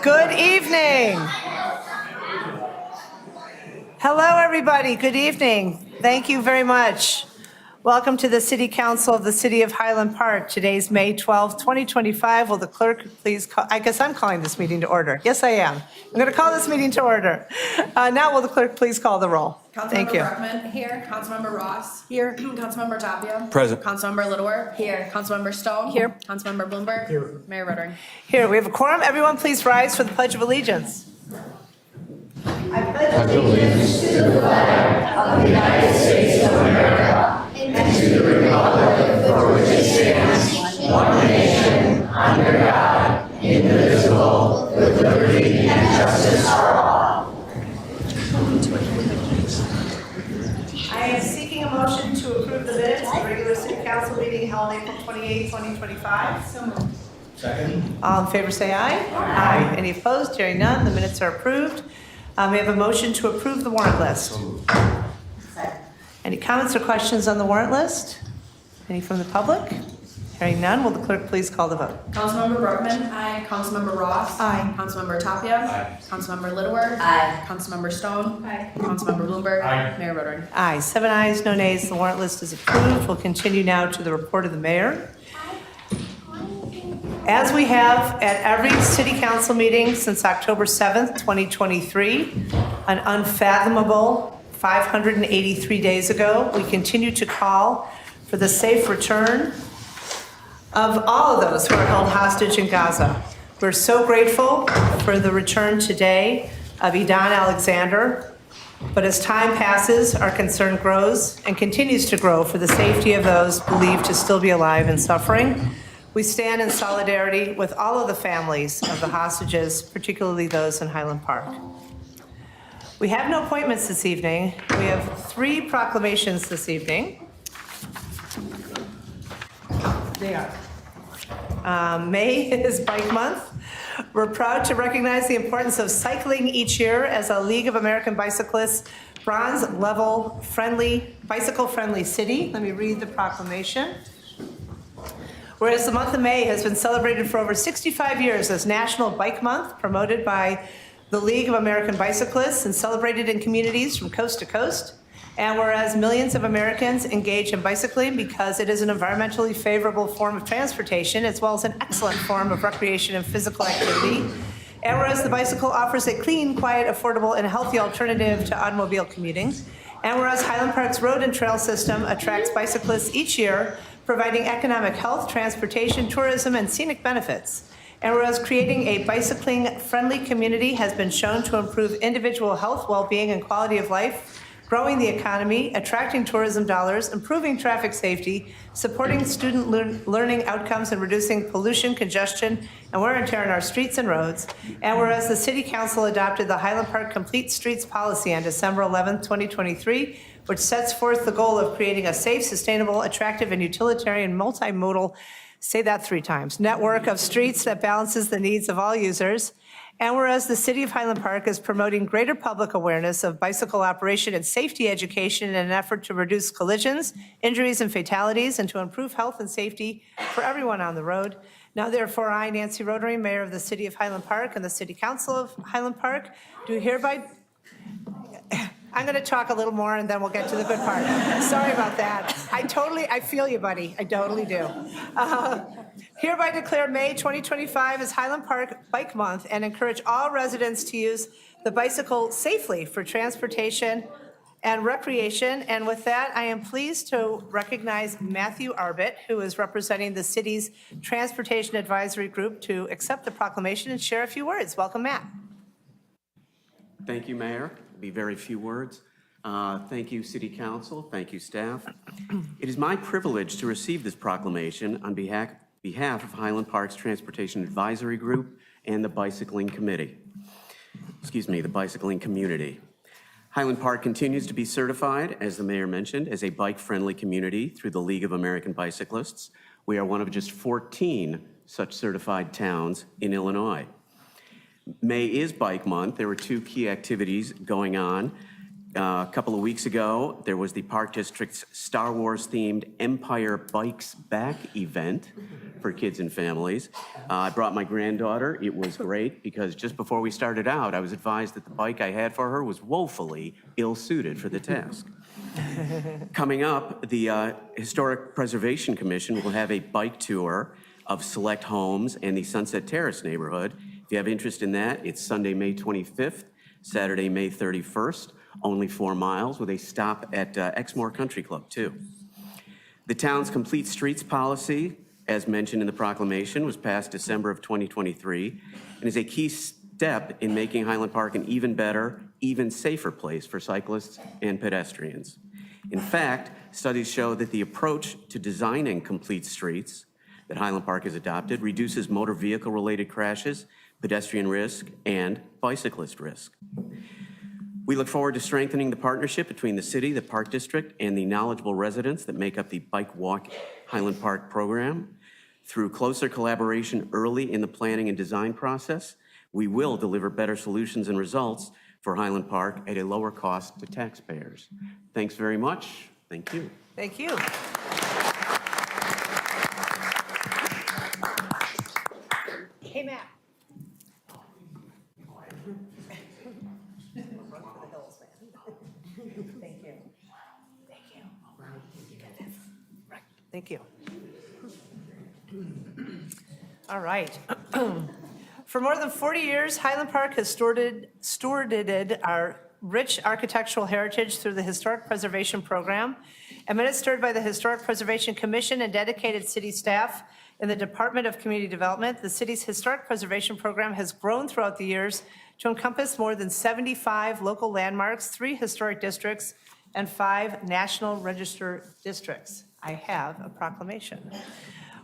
Good evening. Hello, everybody. Good evening. Thank you very much. Welcome to the City Council of the City of Highland Park. Today's May 12th, 2025. Will the clerk please call, I guess I'm calling this meeting to order. Yes, I am. I'm going to call this meeting to order. Now will the clerk please call the roll? Thank you. Councilmember Brockman. Here. Councilmember Ross. Here. Councilmember Tapia. Present. Councilmember Littleworth. Here. Councilmember Stone. Here. Councilmember Bloomberg. Here. Mayor Rotary. Here, we have a quorum. Everyone please rise for the Pledge of Allegiance. I pledge allegiance to the flag of the United States of America and to the republic for which it stands, one nation, under God, indivisible, with liberty and justice for all. I am seeking a motion to approve the minutes of the regular City Council meeting held April 28, 2025. So moved. Second. All in favor say aye. Aye. Any opposed? Hearing none, the minutes are approved. We have a motion to approve the warrant list. Any comments or questions on the warrant list? Any from the public? Hearing none, will the clerk please call the vote? Councilmember Brockman. Aye. Councilmember Ross. Aye. Councilmember Tapia. Aye. Councilmember Littleworth. Aye. Councilmember Stone. Aye. Councilmember Bloomberg. Aye. Mayor Rotary. Aye. 7 ayes, no nays. The warrant list is approved. We'll continue now to the report of the mayor. As we have at every city council meeting since October 7th, 2023, an unfathomable 583 days ago, we continue to call for the safe return of all of those who are held hostage in Gaza. We're so grateful for the return today of Idan Alexander, but as time passes, our concern grows and continues to grow for the safety of those believed to still be alive and suffering. We stand in solidarity with all of the families of the hostages, particularly those in Highland Park. We have no appointments this evening. We have 3 proclamations this evening. They are. May is Bike Month. We're proud to recognize the importance of cycling each year as a League of American Bicyclists bronze level bicycle friendly city. Let me read the proclamation. Whereas the month of May has been celebrated for over 65 years as National Bike Month, promoted by the League of American Bicyclists and celebrated in communities from coast to coast. And whereas millions of Americans engage in bicycling because it is an environmentally favorable form of transportation, as well as an excellent form of recreation and physical activity. And whereas the bicycle offers a clean, quiet, affordable, and healthy alternative to automobile commuting. And whereas Highland Park's road and trail system attracts bicyclists each year, providing economic health, transportation, tourism, and scenic benefits. And whereas creating a bicycling-friendly community has been shown to improve individual health, well-being, and quality of life, growing the economy, attracting tourism dollars, improving traffic safety, supporting student learning outcomes, and reducing pollution, congestion, and wear and tear on our streets and roads. And whereas the City Council adopted the Highland Park Complete Streets Policy on December 11th, 2023, which sets forth the goal of creating a safe, sustainable, attractive, and utilitarian multimodal, say that 3 times, network of streets that balances the needs of all users. And whereas the City of Highland Park is promoting greater public awareness of bicycle operation and safety education in an effort to reduce collisions, injuries, and fatalities, and to improve health and safety for everyone on the road. Now, therefore, I, Nancy Rotary, Mayor of the City of Highland Park and the City Council of Highland Park, do hereby... I'm going to talk a little more and then we'll get to the good part. Sorry about that. I feel you, buddy. I totally do. Hereby declare May 2025 as Highland Park Bike Month and encourage all residents to use the bicycle safely for transportation and recreation. And with that, I am pleased to recognize Matthew Arbit, who is representing the city's Transportation Advisory Group, to accept the proclamation and share a few words. Welcome, Matt. Thank you, Mayor. It'll be very few words. Thank you, City Council. Thank you, staff. It is my privilege to receive this proclamation on behalf of Highland Park's Transportation Advisory Group and the Bicycling Committee. The bicycling community. Highland Park continues to be certified, as the Mayor mentioned, as a bike-friendly community through the League of American Bicyclists. We are one of just 14 such certified towns in Illinois. May is Bike Month. There were 2 key activities going on A couple of weeks ago, there was the Park District's Star Wars-themed Empire Bikes Back event for kids and families. I brought my granddaughter. It was great because just before we started out, I was advised that the bike I had for her was woefully ill-suited for the task. Coming up, the Historic Preservation Commission will have a bike tour of select homes and the Sunset Terrace neighborhood. If you have interest in that, it's Sunday, May 25th, Saturday, May 31st. Only 4 miles with a stop at Exmoor Country Club, too. The town's Complete Streets policy, as mentioned in the proclamation, was passed December of 2023 and is a key step in making Highland Park an even better, even safer place for cyclists and pedestrians. In fact, studies show that the approach to designing complete streets that Highland Park has adopted reduces motor vehicle-related crashes, pedestrian risk, and bicyclist risk. We look forward to strengthening the partnership between the city, the Park District, and the knowledgeable residents that make up the Bike Walk Highland Park program. Through closer collaboration early in the planning and design process, we will deliver better solutions and results for Highland Park at a lower cost to taxpayers. Thanks very much. Thank you. Thank you. Hey, Matt. Thank you. Thank you. You got this. Right. Thank you. All right. For more than 40 years, Highland Park has stewarded our rich architectural heritage through the Historic Preservation Program, administered by the Historic Preservation Commission and dedicated city staff in the Department of Community Development. The city's Historic Preservation Program has grown throughout the years to encompass more than 75 local landmarks, 3 historic districts, and 5 National Register districts. I have a proclamation.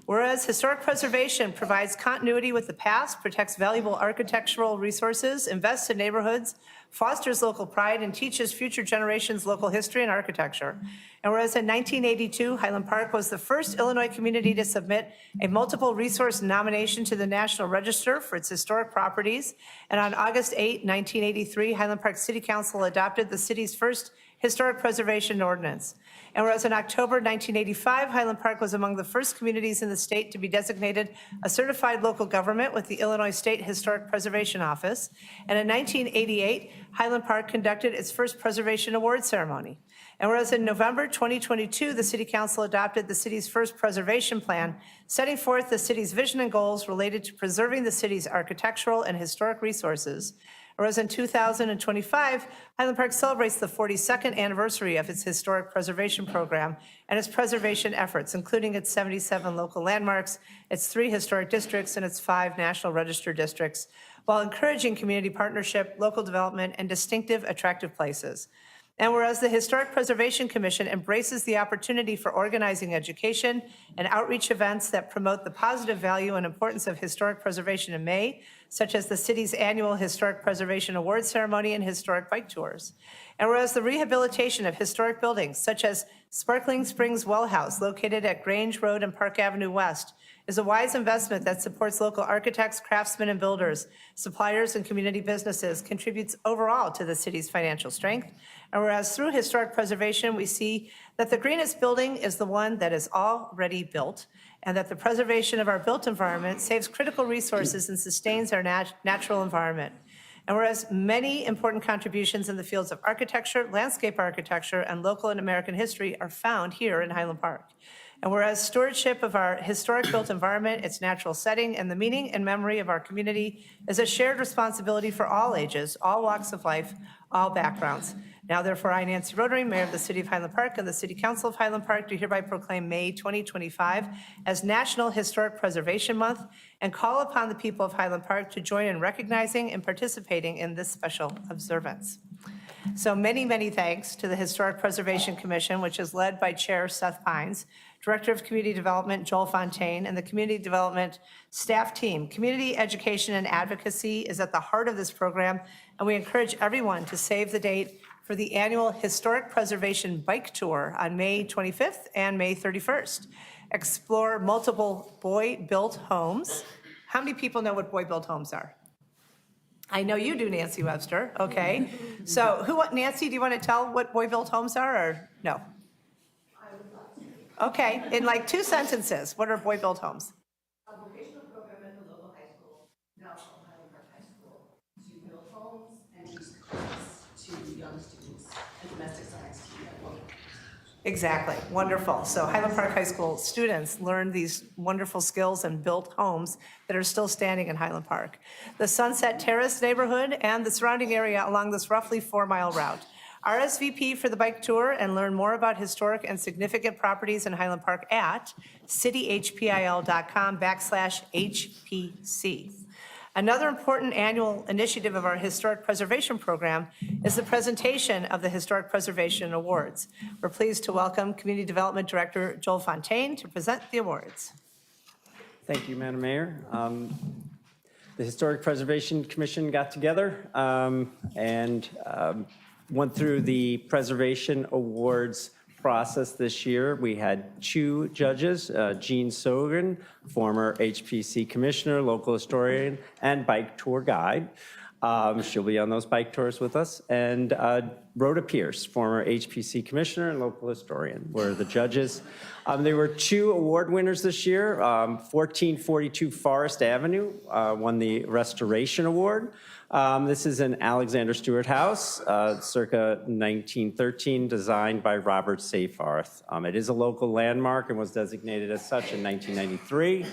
Whereas historic preservation provides continuity with the past, protects valuable architectural resources, invests in neighborhoods, fosters local pride, and teaches future generations local history and architecture. And whereas in 1982, Highland Park was the first Illinois community to submit a multiple resource nomination to the National Register for its historic properties, and on August 8, 1983, Highland Park City Council adopted the city's first historic preservation ordinance. And whereas in October 1985, Highland Park was among the first communities in the state to be designated a certified local government with the Illinois State Historic Preservation Office. And in 1988, Highland Park conducted its first Preservation Award ceremony. And whereas in November 2022, the City Council adopted the city's first preservation plan, setting forth the city's vision and goals related to preserving the city's architectural and historic resources. Whereas in 2025, Highland Park celebrates the 42nd anniversary of its historic preservation program and its preservation efforts, including its 77 local landmarks, its 3 historic districts, and its 5 National Register districts, while encouraging community partnership, local development, and distinctive, attractive places. And whereas the Historic Preservation Commission embraces the opportunity for organizing education and outreach events that promote the positive value and importance of historic preservation in May, such as the city's annual Historic Preservation Award ceremony and historic bike tours. And whereas the rehabilitation of historic buildings, such as Sparkling Springs Well House, located at Grange Road and Park Avenue West, is a wise investment that supports local architects, craftsmen, and builders, suppliers, and community businesses, contributes overall to the city's financial strength. And whereas through historic preservation, we see that the greenest building is the one that is already built, and that the preservation of our built environment saves critical resources and sustains our natural environment. And whereas many important contributions in the fields of architecture, landscape architecture, and local and American history are found here in Highland Park. And whereas stewardship of our historic built environment, its natural setting, and the meaning and memory of our community is a shared responsibility for all ages, all walks of life, all backgrounds. Now, therefore, I, Nancy Rotary, Mayor of the City of Highland Park, and the City Council of Highland Park, do hereby proclaim May 2025 as National Historic Preservation Month and call upon the people of Highland Park to join in recognizing and participating in this special observance. So many, many thanks to the Historic Preservation Commission, which is led by Chair Seth Pines, Director of Community Development Joel Fontaine, and the Community Development staff team. Community education and advocacy is at the heart of this program, and we encourage everyone to save the date for the annual Historic Preservation Bike Tour on May 25th and May 31st. Explore multiple boy-built homes. How many people know what boy-built homes are? I know you do, Nancy Webster, okay. So Nancy, do you want to tell what boy-built homes are, or no? I would love to. Okay, in like 2 sentences, what are boy-built homes? A vocational program at the local high school, now called Highland Park High School, to build homes and teach classes to young students and domestic science team at local. Exactly, wonderful. So Highland Park High School students learn these wonderful skills and built homes that are still standing in Highland Park. The Sunset Terrace neighborhood and the surrounding area along this roughly 4-mile route. RSVP for the bike tour and learn more about historic and significant properties in Highland Park at cityhpil.com/HPC. Another important annual initiative of our Historic Preservation Program is the presentation of the Historic Preservation Awards. We're pleased to welcome Community Development Director Joel Fontaine to present the awards. Thank you, Madam Mayor. The Historic Preservation Commission got together and went through the Preservation Awards process this year. We had 2 judges, Jean Sogan, former HPC commissioner, local historian, and bike tour guide. She'll be on those bike tours with us. And Rhoda Pierce, former HPC commissioner and local historian, were the judges. There were 2 award winners this year. 1442 Forest Avenue won the Restoration Award. This is an Alexander Stewart house, circa 1913, designed by Robert Seyfarth. It is a local landmark and was designated as such in 1993.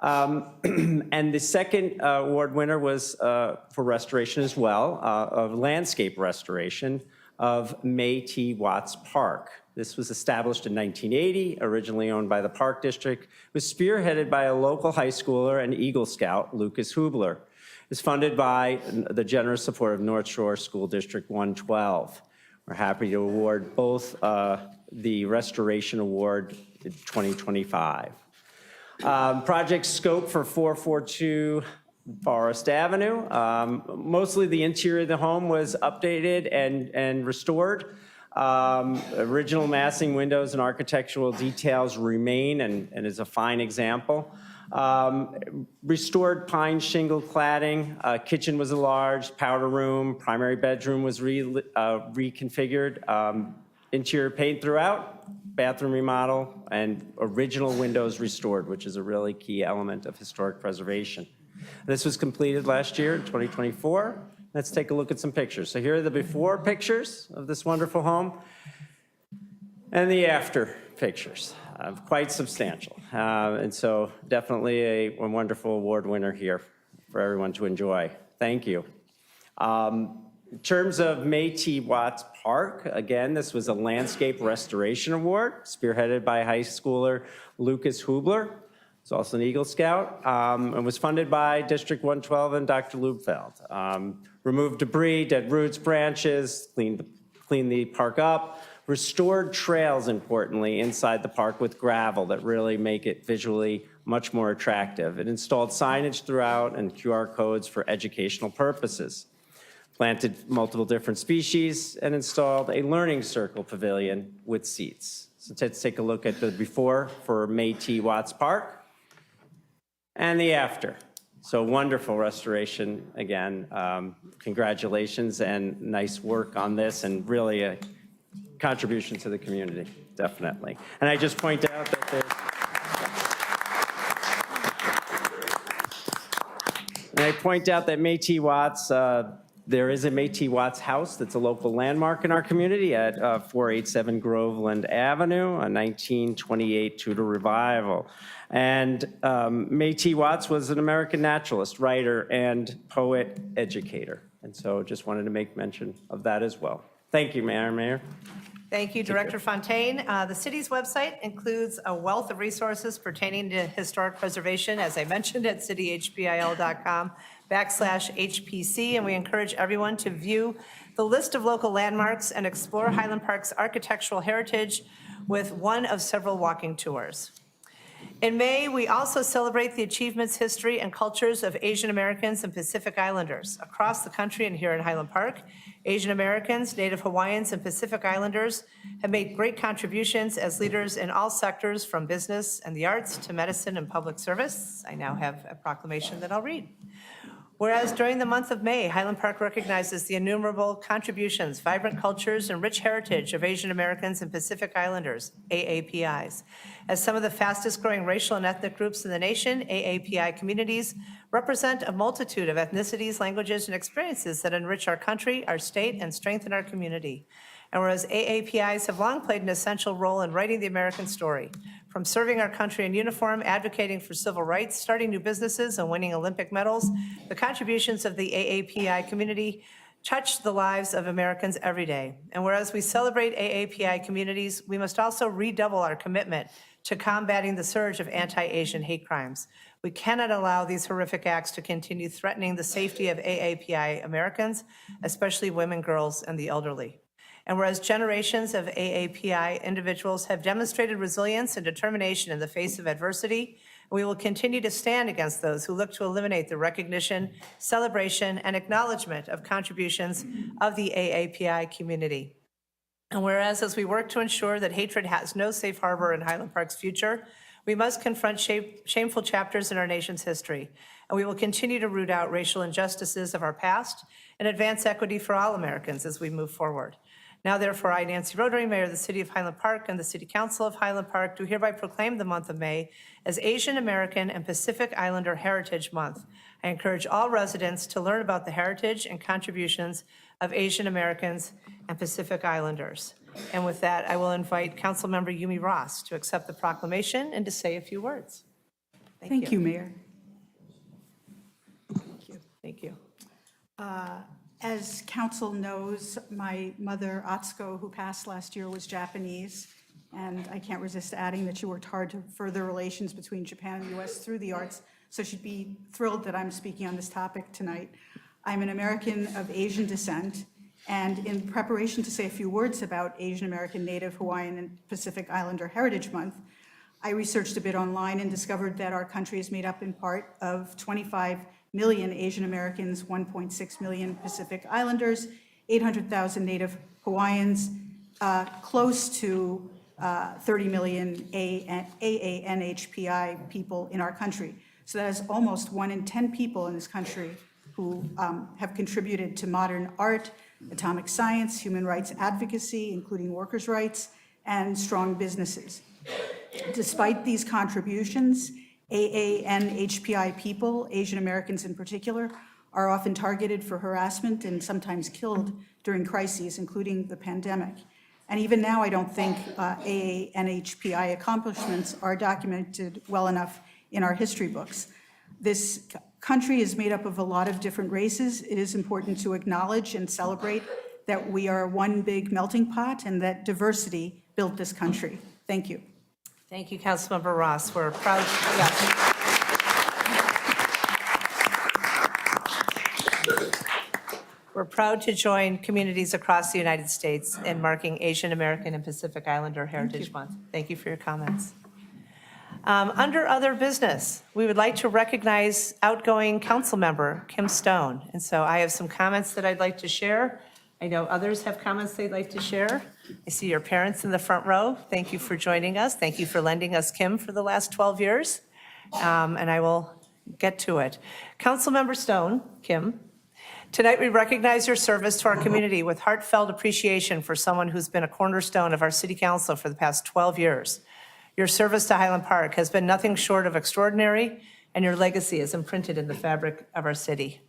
And the second award winner was for restoration as well, of landscape restoration of May T. Watts Park. This was established in 1980, originally owned by the Park District. It was spearheaded by a local high schooler and Eagle Scout, Lucas Hubler. It was funded by the generous support of North Shore School District 112. We're happy to award both the Restoration Award in 2025. Project scope for 442 Forest Avenue. Mostly the interior of the home was updated and restored. Original massing windows and architectural details remain and is a fine example. Restored pine shingle cladding. Kitchen was enlarged, powder room, primary bedroom was reconfigured. Interior paint throughout, bathroom remodel, and original windows restored, which is a really key element of historic preservation. This was completed last year in 2024. Let's take a look at some pictures. So here are the before pictures of this wonderful home and the after pictures. Quite substantial. And so definitely a wonderful award winner here for everyone to enjoy. Thank you. In terms of May T. Watts Park, again, this was a landscape restoration award spearheaded by high schooler Lucas Hubler. He's also an Eagle Scout, and was funded by District 112 and Dr. Lubfeld. Removed debris, dead roots, branches, cleaned the park up, restored trails, importantly, inside the park with gravel that really make it visually much more attractive. It installed signage throughout and QR codes for educational purposes. Planted multiple different species and installed a learning circle pavilion with seats. So let's take a look at the before for May T. Watts Park and the after. So wonderful restoration again. Congratulations and nice work on this, and really a contribution to the community, definitely. And I just point out that May T. Watts, there is a May T. Watts house that's a local landmark in our community at 487 Groveland Avenue, a 1928 Tudor revival. And May T. Watts was an American naturalist, writer, and poet educator. And so just wanted to make mention of that as well. Thank you, Mayor. Thank you, Director Fontaine. The city's website includes a wealth of resources pertaining to historic preservation, as I mentioned, at cityhpil.com/HPC, and we encourage everyone to view the list of local landmarks and explore Highland Park's architectural heritage with one of several walking tours. In May, we also celebrate the achievements, history, and cultures of Asian Americans and Pacific Islanders. Across the country and here in Highland Park, Asian Americans, Native Hawaiians, and Pacific Islanders have made great contributions as leaders in all sectors, from business and the arts to medicine and public service. I now have a proclamation that I'll read. Whereas during the month of May, Highland Park recognizes the innumerable contributions, vibrant cultures, and rich heritage of Asian Americans and Pacific Islanders, AAPIs. As some of the fastest growing racial and ethnic groups in the nation, AAPI communities represent a multitude of ethnicities, languages, and experiences that enrich our country, our state, and strengthen our community. And whereas AAPIs have long played an essential role in writing the American story, from serving our country in uniform, advocating for civil rights, starting new businesses, and winning Olympic medals, the contributions of the AAPI community touch the lives of Americans every day. And whereas we celebrate AAPI communities, we must also redouble our commitment to combating the surge of anti-Asian hate crimes. We cannot allow these horrific acts to continue threatening the safety of AAPI Americans, especially women, girls, and the elderly. And whereas generations of AAPI individuals have demonstrated resilience and determination in the face of adversity, we will continue to stand against those who look to eliminate the recognition, celebration, and acknowledgement of contributions of the AAPI community. And whereas as we work to ensure that hatred has no safe harbor in Highland Park's future, we must confront shameful chapters in our nation's history, and we will continue to root out racial injustices of our past and advance equity for all Americans as we move forward. Now, therefore, I, Nancy Rotary, Mayor of the City of Highland Park, and the City Council of Highland Park do hereby proclaim the month of May as Asian American and Pacific Islander Heritage Month. I encourage all residents to learn about the heritage and contributions of Asian Americans and Pacific Islanders. And with that, I will invite Councilmember Yumi Ross to accept the proclamation and to say a few words. Thank you, Mayor. Thank you. As council knows, my mother, Atsuko, who passed last year, was Japanese, and I can't resist adding that she worked hard to further relations between Japan and the U.S. through the arts, so she'd be thrilled that I'm speaking on this topic tonight. I'm an American of Asian descent, and in preparation to say a few words about Asian American, Native, Hawaiian, and Pacific Islander Heritage Month, I researched a bit online and discovered that our country is made up in part of 25 million Asian Americans, 1.6 million Pacific Islanders, 800,000 Native Hawaiians, close to 30 million AANHPI people in our country. So that is almost 1 in 10 people in this country who have contributed to modern art, atomic science, human rights advocacy, including workers' rights, and strong businesses. Despite these contributions, AANHPI people, Asian Americans in particular, are often targeted for harassment and sometimes killed during crises, including the pandemic. And even now, I don't think AANHPI accomplishments are documented well enough in our history books. This country is made up of a lot of different races. It is important to acknowledge and celebrate that we are one big melting pot and that diversity built this country. Thank you. Thank you, Councilmember Ross. We're proud. We're proud to join communities across the United States in marking Asian American and Pacific Islander Heritage Month. Thank you for your comments. Under other business, we would like to recognize outgoing council member Kim Stone. And so I have some comments that I'd like to share. I know others have comments they'd like to share. I see your parents in the front row. Thank you for joining us. Thank you for lending us Kim for the last 12 years. And I will get to it. Councilmember Stone, Kim, tonight we recognize your service to our community with heartfelt appreciation for someone who's been a cornerstone of our city council for the past 12 years. Your service to Highland Park has been nothing short of extraordinary, and your legacy is imprinted in the fabric of our city.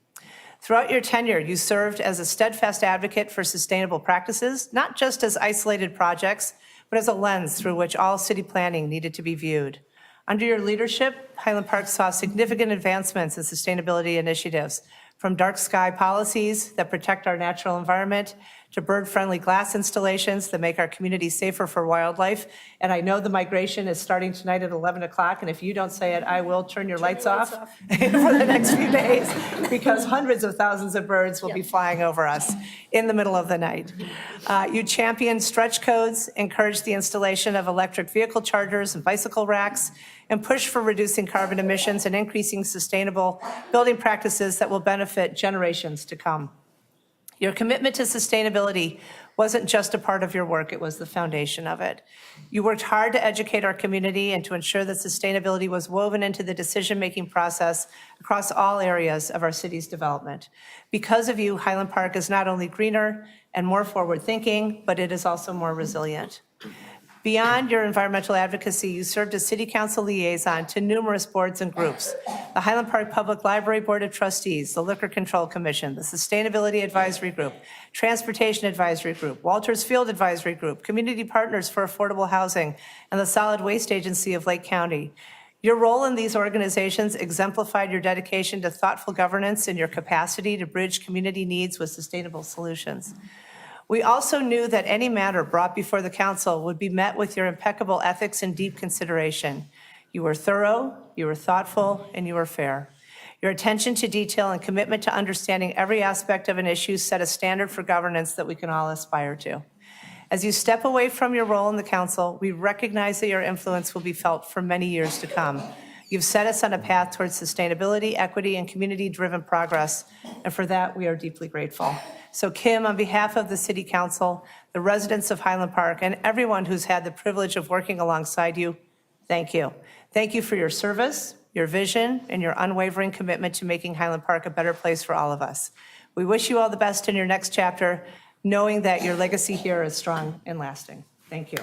Throughout your tenure, you served as a steadfast advocate for sustainable practices, not just as isolated projects, but as a lens through which all city planning needed to be viewed. Under your leadership, Highland Park saw significant advancements in sustainability initiatives, from dark sky policies that protect our natural environment to bird-friendly glass installations that make our community safer for wildlife. And I know the migration is starting tonight at 11 o'clock, and if you don't say it, I will turn your lights off for the next few days, because hundreds of thousands of birds will be flying over us in the middle of the night. You championed stretch codes, encouraged the installation of electric vehicle chargers and bicycle racks, and pushed for reducing carbon emissions and increasing sustainable building practices that will benefit generations to come. Your commitment to sustainability wasn't just a part of your work, it was the foundation of it. You worked hard to educate our community and to ensure that sustainability was woven into the decision-making process across all areas of our city's development. Because of you, Highland Park is not only greener and more forward-thinking, but it is also more resilient. Beyond your environmental advocacy, you served as City Council liaison to numerous boards and groups: the Highland Park Public Library Board of Trustees, the Liquor Control Commission, the Sustainability Advisory Group, Transportation Advisory Group, Walters Field Advisory Group, Community Partners for Affordable Housing, and the Solid Waste Agency of Lake County. Your role in these organizations exemplified your dedication to thoughtful governance and your capacity to bridge community needs with sustainable solutions. We also knew that any matter brought before the council would be met with your impeccable ethics and deep consideration. You were thorough, you were thoughtful, and you were fair. Your attention to detail and commitment to understanding every aspect of an issue set a standard for governance that we can all aspire to. As you step away from your role in the council, we recognize that your influence will be felt for many years to come. You've set us on a path towards sustainability, equity, and community-driven progress, and for that, we are deeply grateful. So Kim, on behalf of the City Council, the residents of Highland Park, and everyone who's had the privilege of working alongside you, thank you. Thank you for your service, your vision, and your unwavering commitment to making Highland Park a better place for all of us. We wish you all the best in your next chapter, knowing that your legacy here is strong and lasting. Thank you.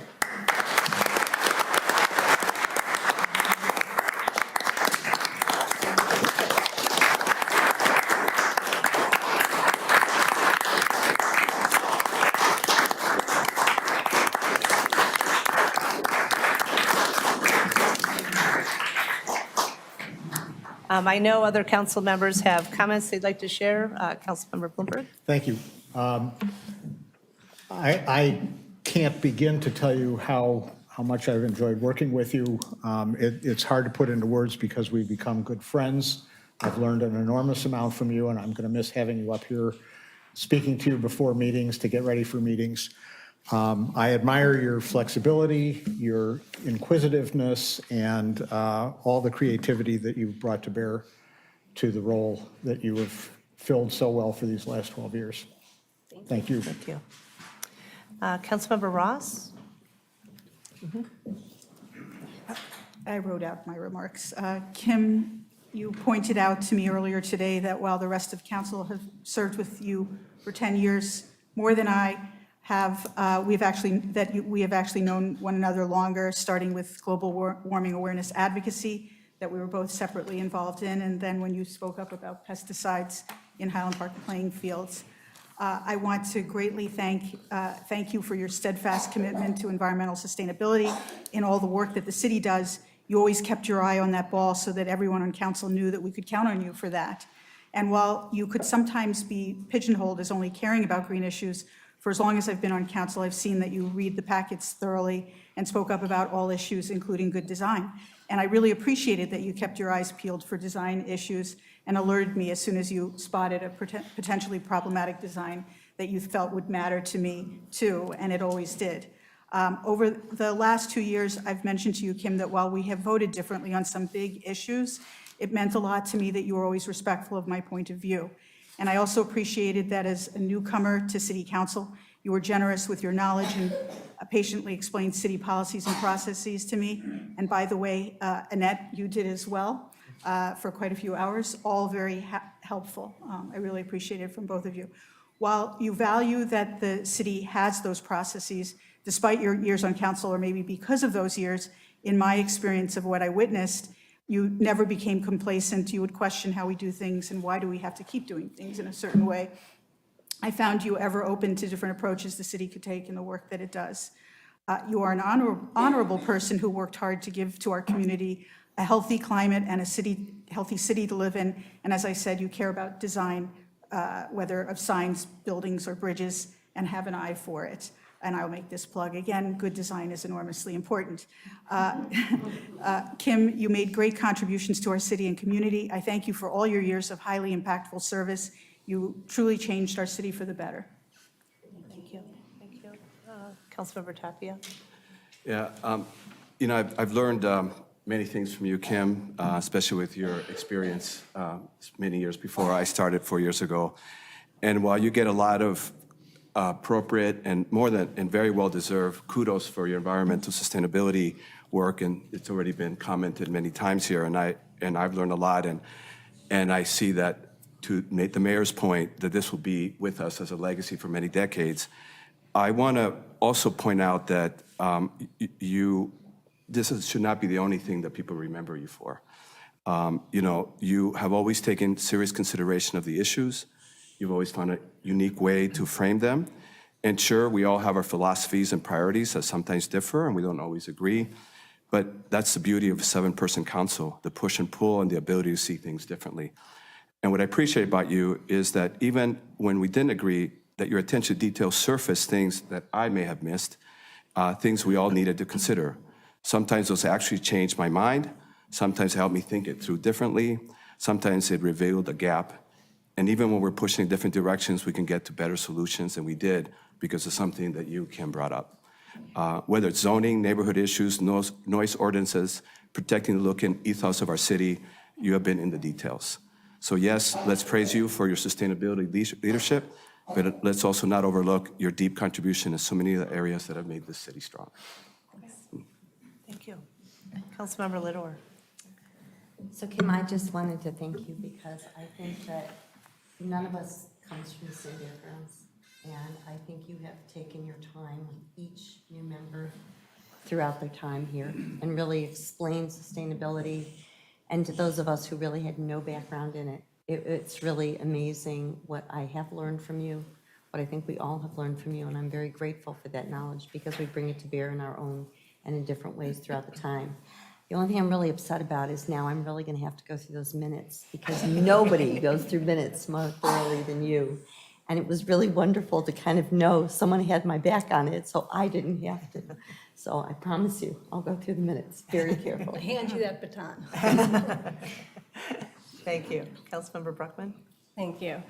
I know other council members have comments they'd like to share. Councilmember Bloomberg. Thank you. I can't begin to tell you how much I've enjoyed working with you. It's hard to put into words because we've become good friends. I've learned an enormous amount from you, and I'm going to miss having you up here speaking to you before meetings to get ready for meetings. I admire your flexibility, your inquisitiveness, and all the creativity that you've brought to bear to the role that you have filled so well for these last 12 years. Thank you. Thank you. Councilmember Ross? I wrote out my remarks. Kim, you pointed out to me earlier today that while the rest of council have served with you for 10 years, more than I have, we have actually known one another longer, starting with global warming awareness advocacy that we were both separately involved in, and then when you spoke up about pesticides in Highland Park playing fields. I want to greatly thank you for your steadfast commitment to environmental sustainability in all the work that the city does. You always kept your eye on that ball so that everyone on council knew that we could count on you for that. And while you could sometimes be pigeonholed as only caring about green issues, for as long as I've been on council, I've seen that you read the packets thoroughly and spoke up about all issues, including good design. And I really appreciated that you kept your eyes peeled for design issues and alerted me as soon as you spotted a potentially problematic design that you felt would matter to me too, and it always did. Over the last 2 years, I've mentioned to you, Kim, that while we have voted differently on some big issues, it meant a lot to me that you were always respectful of my point of view. And I also appreciated that as a newcomer to City Council, you were generous with your knowledge and patiently explained city policies and processes to me. And by the way, Annette, you did as well for quite a few hours, all very helpful. I really appreciate it from both of you. While you value that the city has those processes, despite your years on council, or maybe because of those years, in my experience of what I witnessed, you never became complacent. You would question how we do things and why do we have to keep doing things in a certain way. I found you ever open to different approaches the city could take in the work that it does. You are an honorable person who worked hard to give to our community a healthy climate and a healthy city to live in. And as I said, you care about design, whether of signs, buildings, or bridges, and have an eye for it. And I'll make this plug again, good design is enormously important. Kim, you made great contributions to our city and community. I thank you for all your years of highly impactful service. You truly changed our city for the better. Thank you. Thank you. Councilmember Tapia? Yeah, you know, I've learned many things from you, Kim, especially with your experience many years before I started 4 years ago. And while you get a lot of appropriate and very well-deserved kudos for your environmental sustainability work, and it's already been commented many times here, and I've learned a lot, and I see that, to make the mayor's point, that this will be with us as a legacy for many decades. I want to also point out that this should not be the only thing that people remember you for. You have always taken serious consideration of the issues. You've always found a unique way to frame them. And sure, we all have our philosophies and priorities that sometimes differ, and we don't always agree. But that's the beauty of a 7-person council, the push and pull and the ability to see things differently. And what I appreciate about you is that even when we didn't agree, that your attention to detail surfaced things that I may have missed, things we all needed to consider. Sometimes those actually changed my mind. Sometimes it helped me think it through differently. Sometimes it revealed a gap. And even when we're pushing in different directions, we can get to better solutions than we did because of something that you, Kim, brought up. Whether it's zoning, neighborhood issues, noise ordinances, protecting the look and ethos of our city, you have been in the details. So yes, let's praise you for your sustainability leadership, but let's also not overlook your deep contribution in so many of the areas that have made this city strong. Thank you. Councilmember Lidor. So Kim, I just wanted to thank you because I think that none of us comes from the same backgrounds. And I think you have taken your time with each new member throughout their time here and really explained sustainability. And to those of us who really had no background in it, it's really amazing what I have learned from you, what I think we all have learned from you. And I'm very grateful for that knowledge because we bring it to bear in our own and in different ways throughout the time. The only thing I'm really upset about is now I'm really going to have to go through those minutes because nobody goes through minutes more thoroughly than you. And it was really wonderful to kind of know someone had my back on it, so I didn't have to. So I promise you, I'll go through the minutes very carefully. I hand you that baton. Thank you. Councilmember Bruckman. Thank you.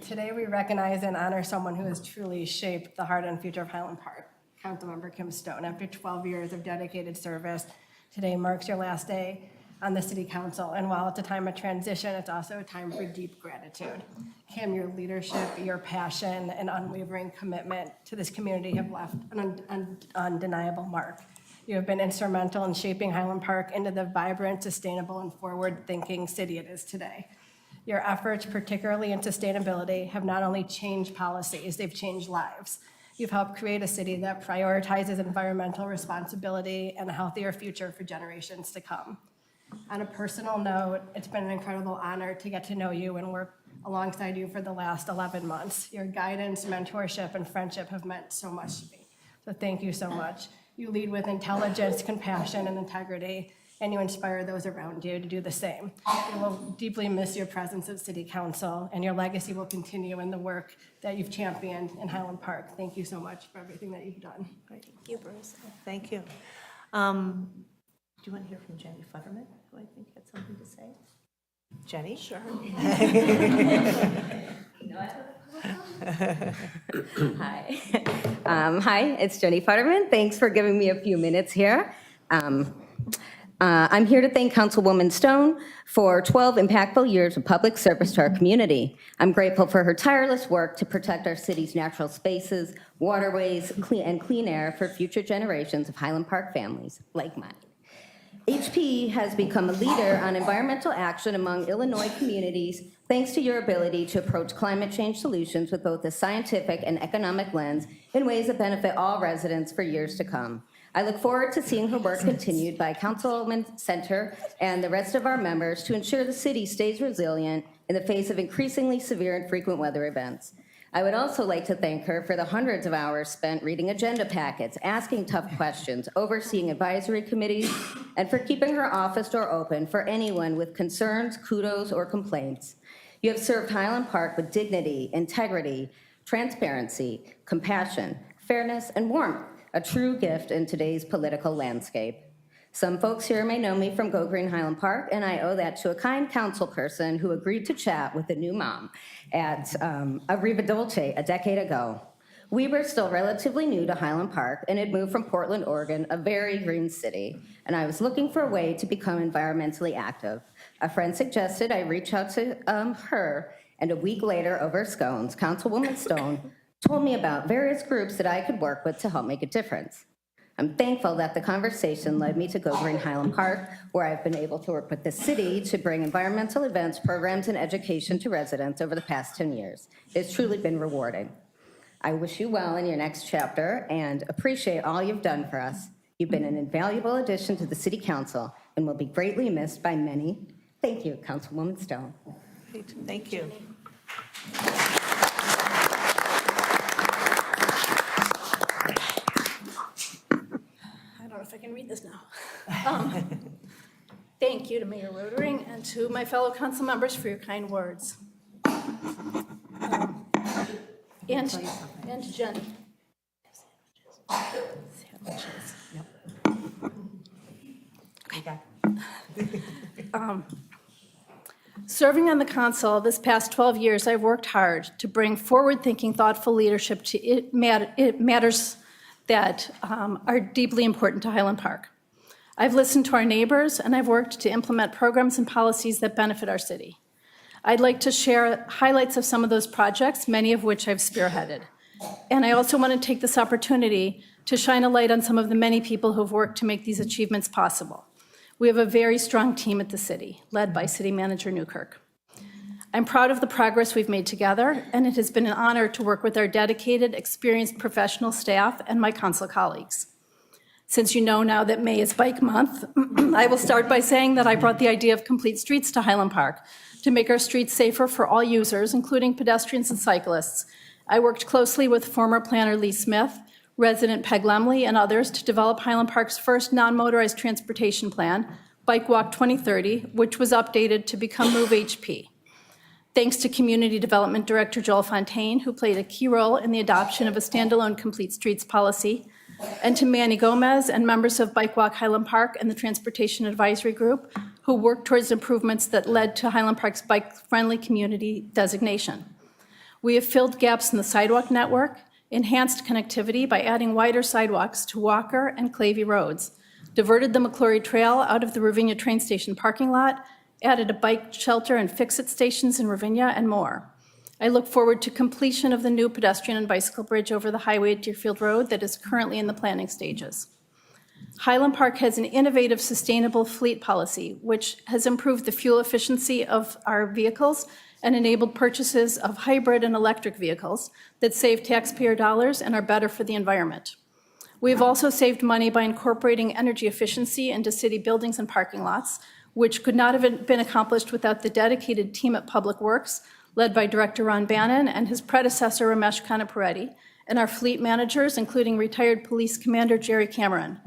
Today we recognize and honor someone who has truly shaped the heart and future of Highland Park, Councilmember Kim Stone. After 12 years of dedicated service, today marks your last day on the City Council. And while it's a time of transition, it's also a time for deep gratitude. Kim, your leadership, your passion, and unwavering commitment to this community have left an undeniable mark. You have been instrumental in shaping Highland Park into the vibrant, sustainable, and forward-thinking city it is today. Your efforts, particularly in sustainability, have not only changed policies, they've changed lives. You've helped create a city that prioritizes environmental responsibility and a healthier future for generations to come. On a personal note, it's been an incredible honor to get to know you and work alongside you for the last 11 months. Your guidance, mentorship, and friendship have meant so much to me. So thank you so much. You lead with intelligence, compassion, and integrity, and you inspire those around you to do the same. We will deeply miss your presence at City Council, and your legacy will continue in the work that you've championed in Highland Park. Thank you so much for everything that you've done. Thank you, Bruce. Thank you. Do you want to hear from Jenny Futterman, who I think had something to say? Jenny? Sure. Hi. Hi, it's Jenny Futterman. Thanks for giving me a few minutes here. I'm here to thank Councilwoman Stone for 12 impactful years of public service to our community. I'm grateful for her tireless work to protect our city's natural spaces, waterways, and clean air for future generations of Highland Park families like mine. HP has become a leader on environmental action among Illinois communities thanks to your ability to approach climate change solutions with both a scientific and economic lens in ways that benefit all residents for years to come. I look forward to seeing her work continued by Councilwoman Center and the rest of our members to ensure the city stays resilient in the face of increasingly severe and frequent weather events. I would also like to thank her for the hundreds of hours spent reading agenda packets, asking tough questions, overseeing advisory committees, and for keeping her office door open for anyone with concerns, kudos, or complaints. You have served Highland Park with dignity, integrity, transparency, compassion, fairness, and warmth, a true gift in today's political landscape. Some folks here may know me from Go Green Highland Park, and I owe that to a kind council person who agreed to chat with a new mom at Riva Dolce a decade ago. We were still relatively new to Highland Park and had moved from Portland, Oregon, a very green city, and I was looking for a way to become environmentally active. A friend suggested I reach out to her, and a week later, over scones, Councilwoman Stone told me about various groups that I could work with to help make a difference. I'm thankful that the conversation led me to Go Green Highland Park, where I've been able to work with the city to bring environmental events, programs, and education to residents over the past 10 years. It's truly been rewarding. I wish you well in your next chapter and appreciate all you've done for us. You've been an invaluable addition to the City Council and will be greatly missed by many. Thank you, Councilwoman Stone. Great, thank you. I don't know if I can read this now. Thank you to Mayor Rodering and to my fellow council members for your kind words. And to Jenny. Sandwiches. Serving on the council this past 12 years, I've worked hard to bring forward-thinking, thoughtful leadership to matters that are deeply important to Highland Park. I've listened to our neighbors, and I've worked to implement programs and policies that benefit our city. I'd like to share highlights of some of those projects, many of which I've spearheaded. And I also want to take this opportunity to shine a light on some of the many people who've worked to make these achievements possible. We have a very strong team at the city, led by City Manager Newkirk. I'm proud of the progress we've made together, and it has been an honor to work with our dedicated, experienced professional staff and my council colleagues. Since you know now that May is Bike Month, I will start by saying that I brought the idea of complete streets to Highland Park to make our streets safer for all users, including pedestrians and cyclists. I worked closely with former planner Lee Smith, resident Peg Lemley, and others to develop Highland Park's first non-motorized transportation plan, Bike Walk 2030, which was updated to become Move HP. Thanks to Community Development Director Joel Fontaine, who played a key role in the adoption of a standalone complete streets policy, and to Manny Gomez and members of Bike Walk Highland Park and the Transportation Advisory Group, who worked towards improvements that led to Highland Park's bike-friendly community designation. We have filled gaps in the sidewalk network, enhanced connectivity by adding wider sidewalks to Walker and Clavey roads, diverted the McClory Trail out of the Ravinia train station parking lot, added a bike shelter and fix-it stations in Ravinia, and more. I look forward to completion of the new pedestrian and bicycle bridge over the highway at Deerfield Road that is currently in the planning stages. Highland Park has an innovative, sustainable fleet policy, which has improved the fuel efficiency of our vehicles and enabled purchases of hybrid and electric vehicles that save taxpayer dollars and are better for the environment. We have also saved money by incorporating energy efficiency into city buildings and parking lots, which could not have been accomplished without the dedicated team at Public Works, led by Director Ron Bannon and his predecessor, Ramesh Kanapareddy, and our fleet managers, including retired Police Commander Jerry Cameron.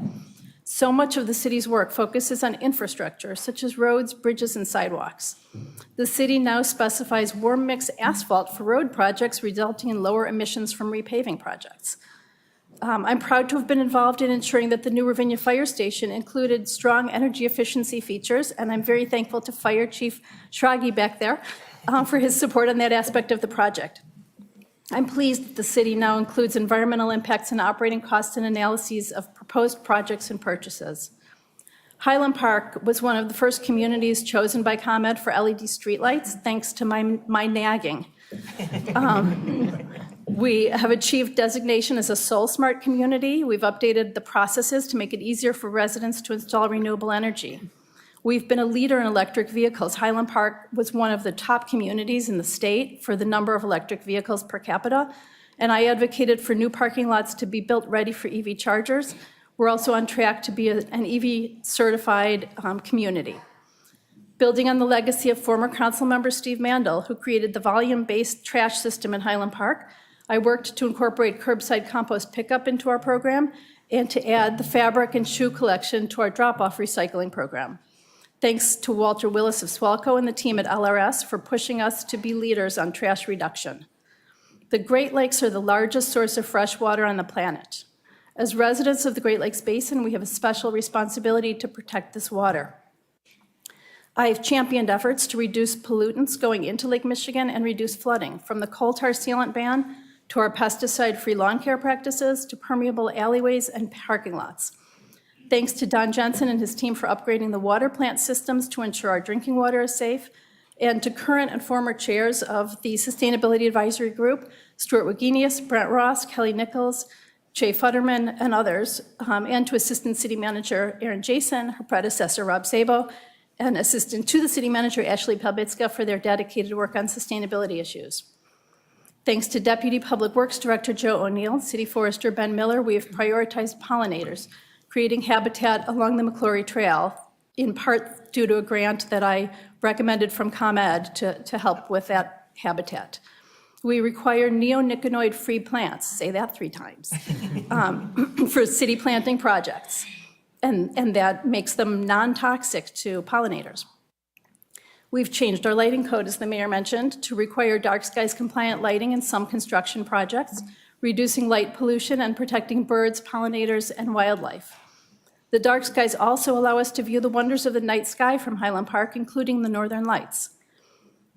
So much of the city's work focuses on infrastructure, such as roads, bridges, and sidewalks. The city now specifies warm mix asphalt for road projects, resulting in lower emissions from repaving projects. I'm proud to have been involved in ensuring that the new Ravinia Fire Station included strong energy efficiency features, and I'm very thankful to Fire Chief Schragi back there for his support on that aspect of the project. I'm pleased that the city now includes environmental impacts and operating costs and analyses of proposed projects and purchases. Highland Park was one of the first communities chosen by ComEd for LED streetlights, thanks to my nagging. We have achieved designation as a Soul Smart community. We've updated the processes to make it easier for residents to install renewable energy. We've been a leader in electric vehicles. Highland Park was one of the top communities in the state for the number of electric vehicles per capita, and I advocated for new parking lots to be built ready for EV chargers. We're also on track to be an EV-certified community. Building on the legacy of former council member Steve Mandel, who created the volume-based trash system in Highland Park, I worked to incorporate curbside compost pickup into our program and to add the fabric and shoe collection to our drop-off recycling program. Thanks to Walter Willis of Swalco and the team at LRS for pushing us to be leaders on trash reduction. The Great Lakes are the largest source of fresh water on the planet. As residents of the Great Lakes Basin, we have a special responsibility to protect this water. I have championed efforts to reduce pollutants going into Lake Michigan and reduce flooding, from the coal tar sealant ban to our pesticide-free lawn care practices to permeable alleyways and parking lots. Thanks to Don Jensen and his team for upgrading the water plant systems to ensure our drinking water is safe, and to current and former chairs of the Sustainability Advisory Group Stuart Wagenius, Brent Ross, Kelly Nichols, Jay Futterman, and others, and to Assistant City Manager Erin Jason, her predecessor Rob Sabo, and Assistant to the City Manager Ashley Palbitska for their dedicated work on sustainability issues. Thanks to Deputy Public Works Director Joe O'Neill, City Forester Ben Miller, we have prioritized pollinators, creating habitat along the McClory Trail, in part due to a grant that I recommended from ComEd to help with that habitat. We require neonicotinoid-free plants, say that 3 times, for city planting projects, and that makes them non-toxic to pollinators. We've changed our lighting code, as the mayor mentioned, to require dark skies compliant lighting in some construction projects, reducing light pollution and protecting birds, pollinators, and wildlife. The dark skies also allow us to view the wonders of the night sky from Highland Park, including the northern lights.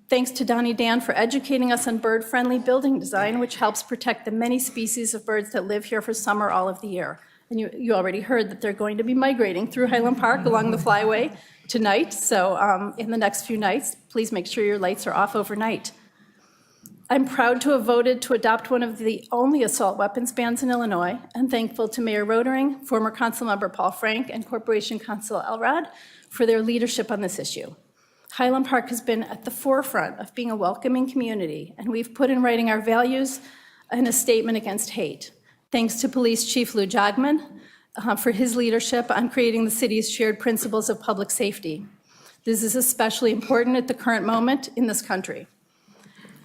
Thanks to Donnie Dan for educating us on bird-friendly building design, which helps protect the many species of birds that live here for summer all of the year. And you already heard that they're going to be migrating through Highland Park along the flyway tonight. So in the next few nights, please make sure your lights are off overnight. I'm proud to have voted to adopt one of the only assault weapons bans in Illinois, and thankful to Mayor Rodering, former Councilmember Paul Frank, and Corporation Council Elrod for their leadership on this issue. Highland Park has been at the forefront of being a welcoming community, and we've put in writing our values in a statement against hate. Thanks to Police Chief Lou Jogman for his leadership on creating the city's shared principles of public safety. This is especially important at the current moment in this country.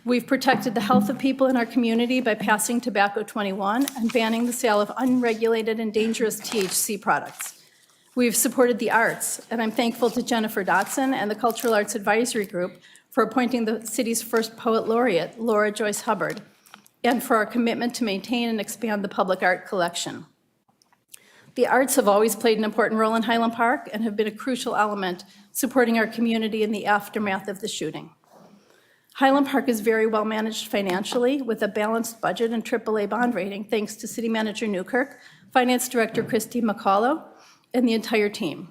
We've protected the health of people in our community by passing Tobacco 21 and banning the sale of unregulated and dangerous THC products. We've supported the arts, and I'm thankful to Jennifer Dotson and the Cultural Arts Advisory Group for appointing the city's first poet laureate, Laura Joyce Hubbard, and for our commitment to maintain and expand the public art collection. The arts have always played an important role in Highland Park and have been a crucial element supporting our community in the aftermath of the shooting. Highland Park is very well managed financially with a balanced budget and AAA bond rating thanks to City Manager Newkirk, Finance Director Christy McCullough, and the entire team.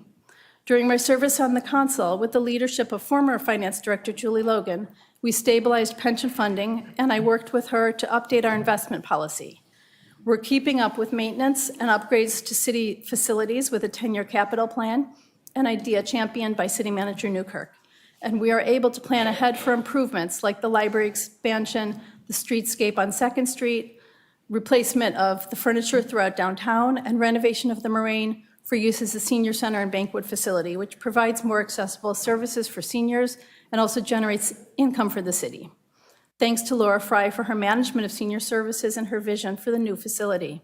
During my service on the council, with the leadership of former Finance Director Julie Logan, we stabilized pension funding, and I worked with her to update our investment policy. We're keeping up with maintenance and upgrades to city facilities with a 10-year capital plan, an idea championed by City Manager Newkirk. And we are able to plan ahead for improvements like the library expansion, the streetscape on 2nd Street, replacement of the furniture throughout downtown, and renovation of the Moraine for use as a senior center and banquet facility, which provides more accessible services for seniors and also generates income for the city. Thanks to Laura Fry for her management of senior services and her vision for the new facility.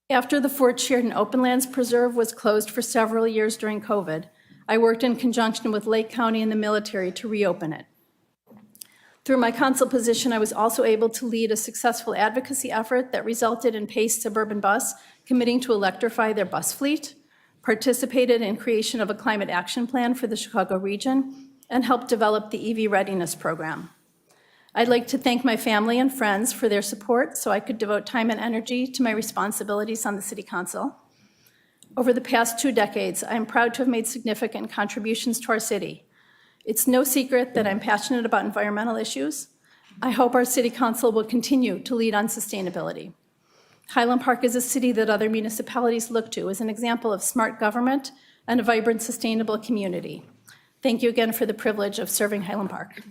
After the Fort Sheridan Open Lands Preserve was closed for several years during COVID, I worked in conjunction with Lake County and the military to reopen it. Through my council position, I was also able to lead a successful advocacy effort that resulted in Pace Suburban Bus committing to electrify their bus fleet, participated in creation of a climate action plan for the Chicago region, and helped develop the EV readiness program. I'd like to thank my family and friends for their support so I could devote time and energy to my responsibilities on the City Council. Over the past 2 decades, I am proud to have made significant contributions to our city. It's no secret that I'm passionate about environmental issues. I hope our City Council will continue to lead on sustainability. Highland Park is a city that other municipalities look to as an example of smart government and a vibrant, sustainable community. Thank you again for the privilege of serving Highland Park.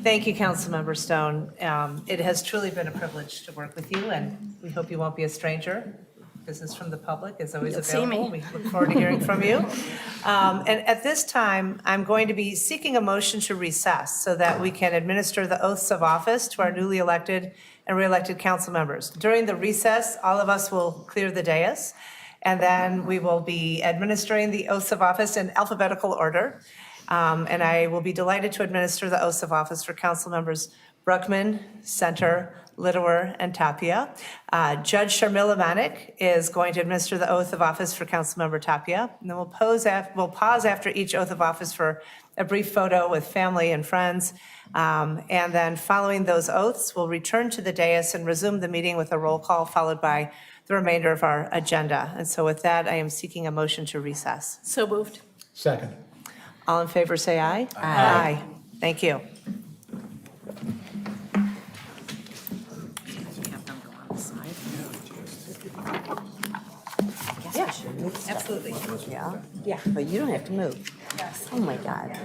Thank you, Councilmember Stone. It has truly been a privilege to work with you, and we hope you won't be a stranger. Business from the public is always You'll see available. me. We look forward to hearing from you. And at this time, I'm going to be seeking a motion to recess so that we can administer the oaths of office to our newly elected and re-elected council members. During the recess, all of us will clear the dais, and then we will be administering the oaths of office in alphabetical order. And I will be delighted to administer the oaths of office for council members Bruckman, Center, Lidower, and Tapia. Judge Sharmila Manik is going to administer the oath of office for Councilmember Tapia. And then we'll pause after each oath of office for a brief photo with family and friends. And then following those oaths, we'll return to the dais and resume the meeting with a roll call followed by the remainder of our agenda. And so with that, I am seeking a motion to recess. So moved. Second. All in favor, say aye. Aye. Thank you. Yeah, absolutely. Yeah? Yeah. But you don't have to move. Yes. Oh, my God.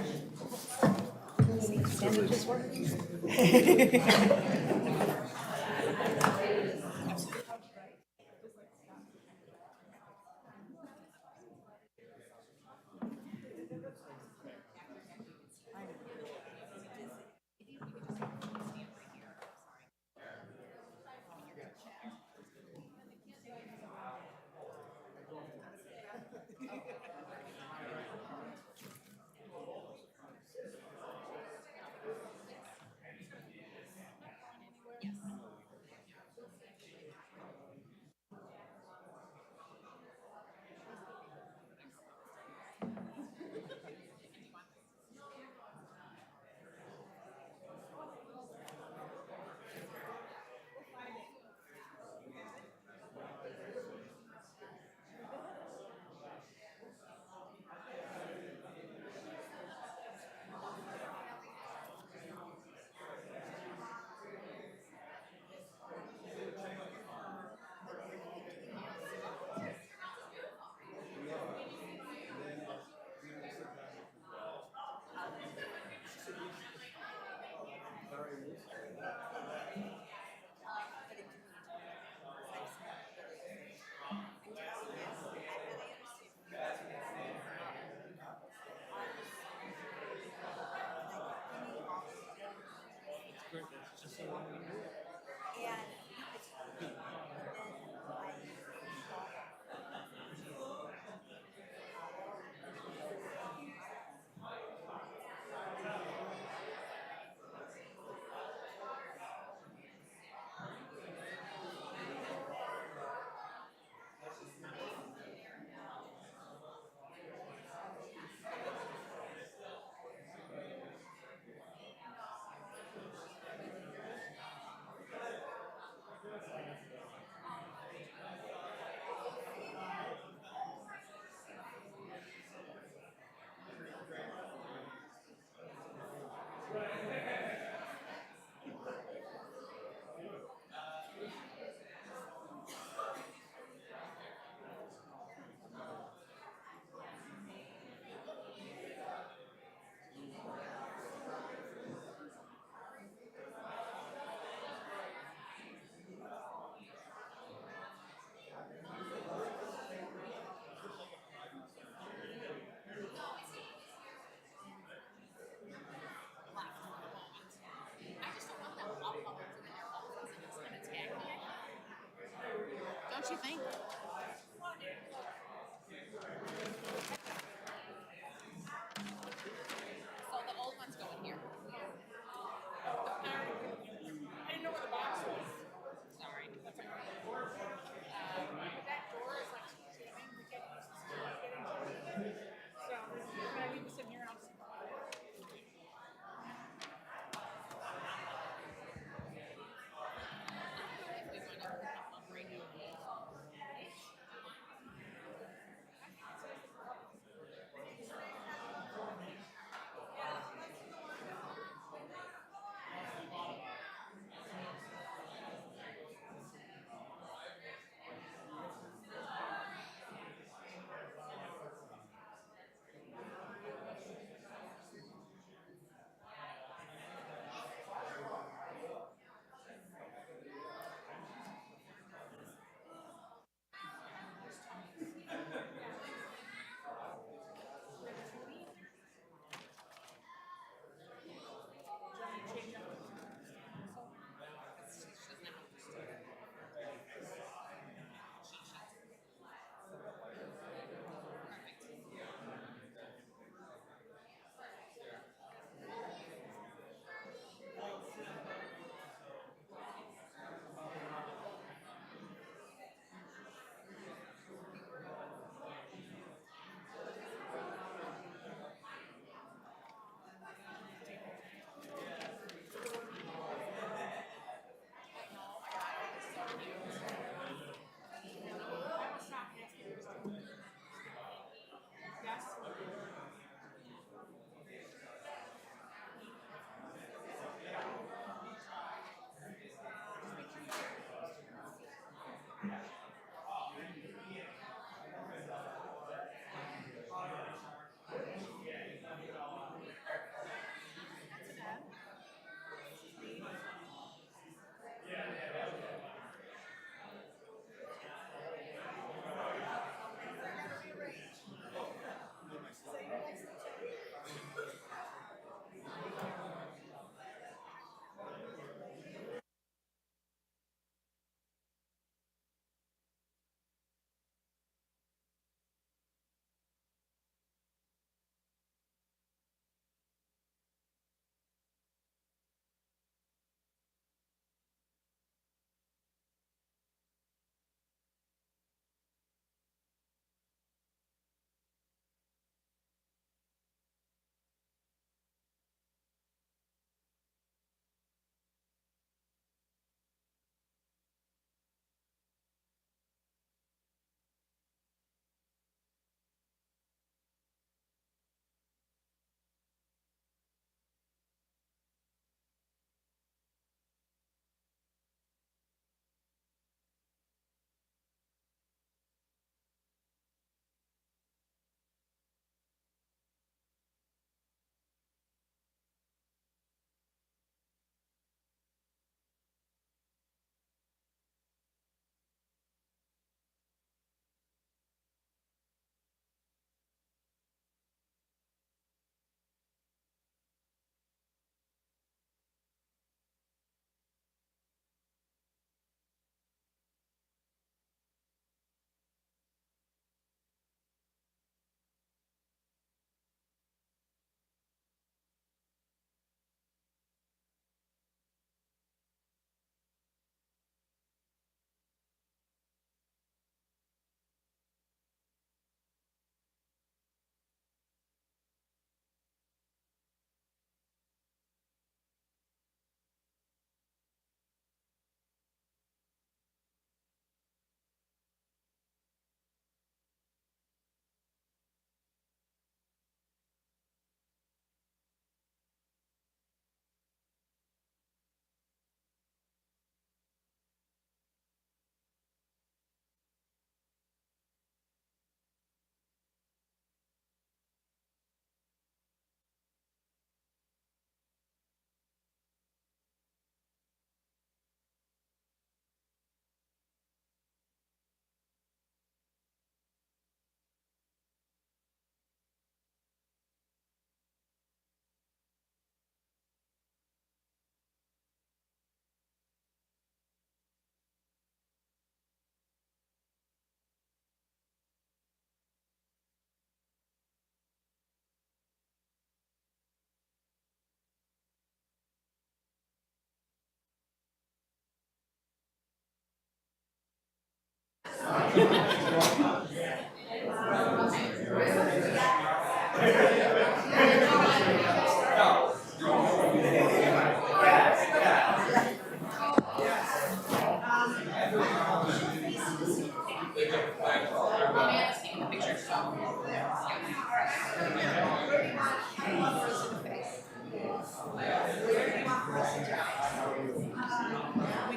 We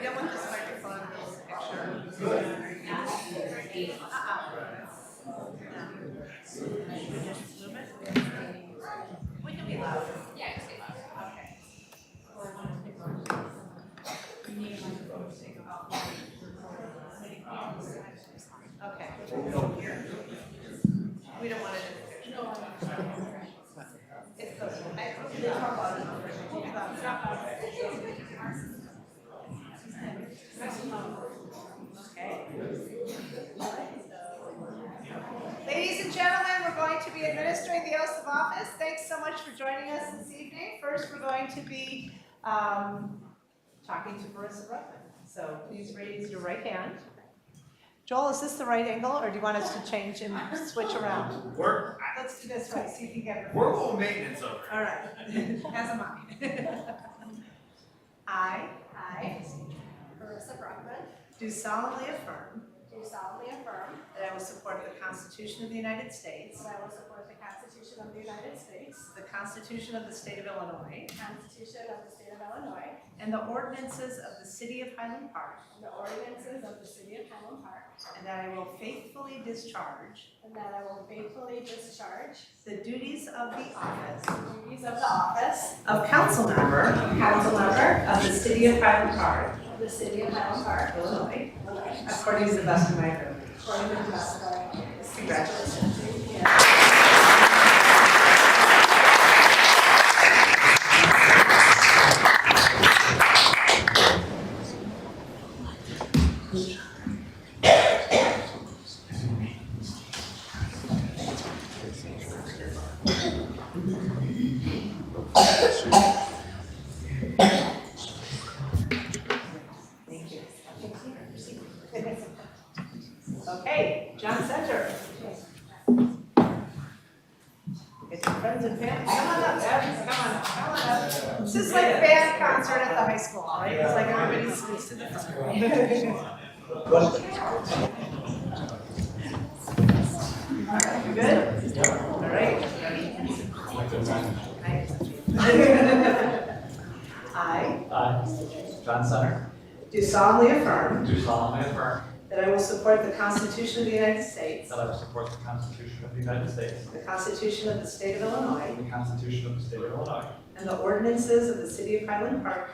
don't want this microphone in this picture. We can be loud. Yeah, just be loud. Okay. Okay. We don't want it in the picture. It's close. We'll be loud. Okay. Ladies and gentlemen, we're going to be administering the oath of office. Thanks so much for joining us this evening. First, we're going to be talking to Marissa Ruffin. So please raise your right hand. Joel, is this the right angle, or do you want us to change and switch around? Let's do this way, so you can get it. We're low maintenance over All right, as am I. Marissa Brockman, Do solemnly affirm do solemnly affirm that I will support the Constitution of the United States, that I will support the Constitution of the United States, the Constitution of the State of Illinois, the Constitution of the State of Illinois, and the ordinances of the City of Highland Park, and the ordinances of the City of Highland Park, and that I will faithfully discharge and that I will faithfully discharge the duties of the office the duties of the office of council member of the City of Highland Park, of the City of Highland Park, Illinois, Illinois, according to the best of my ability. according to the best of my abilities. Congratulations. Thank you. Okay, John Center. Get your friends and family. Come on up, Deb. Come on up. This is like a band concert at the high school, right? It's like everybody's squeezed in the You good? All right. I, John Center, Do solemnly affirm do solemnly affirm that I will support the Constitution of the United States, that I will support the Constitution of the United States, the Constitution of the State of Illinois, the Constitution of the State of Illinois, and the ordinances of the City of Highland Park,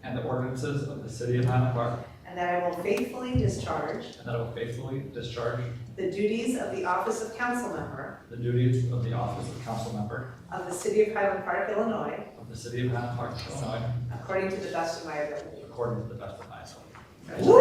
and the ordinances of the City of Highland Park, and that I will faithfully discharge and that I will faithfully discharge the duties of the office of council member the duties of the office of council member of the City of Highland Park, Illinois, of the City of Highland Park, Illinois, according to the best of my ability. according to the best of my ability.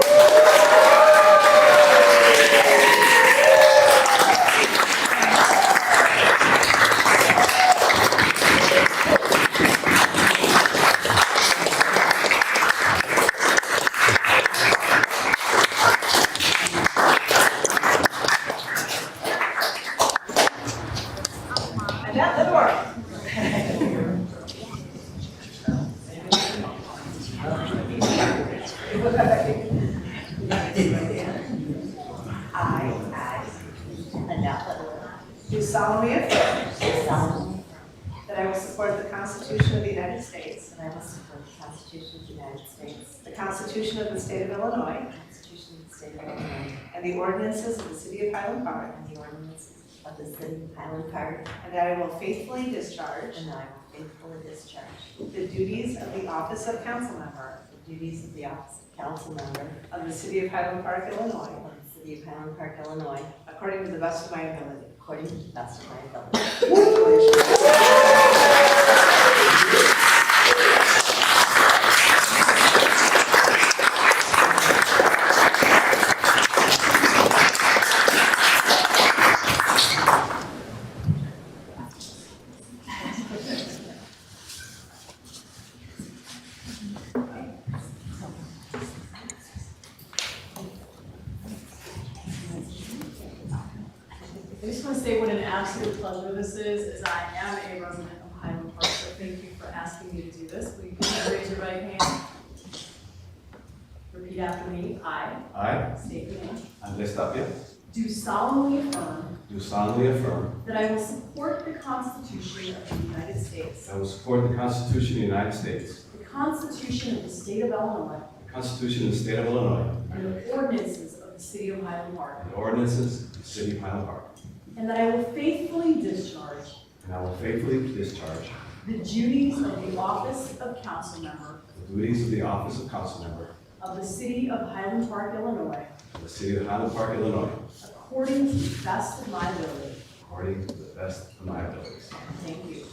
Annette Lidor. I, do solemnly affirm that I will support the Constitution of the United States, And I will support the Constitution of the United States, the Constitution of the State of Illinois, the Constitution of the State of Illinois, and the ordinances of the City of Highland Park, and the ordinances of the City of Highland Park, and that I will faithfully discharge and that I will faithfully discharge the duties of the office of council member the duties of the office of council member of the City of Highland Park, Illinois, of the City of Highland Park, Illinois, according to the best of my ability. according to the best of my ability. I just want to say what an absolute pleasure this is, as I am a resident of Highland Park, so thank you for asking me to do this. Will you please raise your right hand? Repeat after me. I, State your name. Andres Tapia, Do solemnly affirm do solemnly affirm that I will support the Constitution of the United States, that I will support the Constitution of the United States, the Constitution of the State of Illinois, the Constitution of the State of Illinois, and the ordinances of the City of Highland Park, and the ordinances of the City of Highland Park, and that I will faithfully discharge and I will faithfully discharge the duties of the office of council member the duties of the office of council member of the City of Highland Park, Illinois, of the City of Highland Park, Illinois, according to the best of my ability. according to the best of my abilities. Thank you.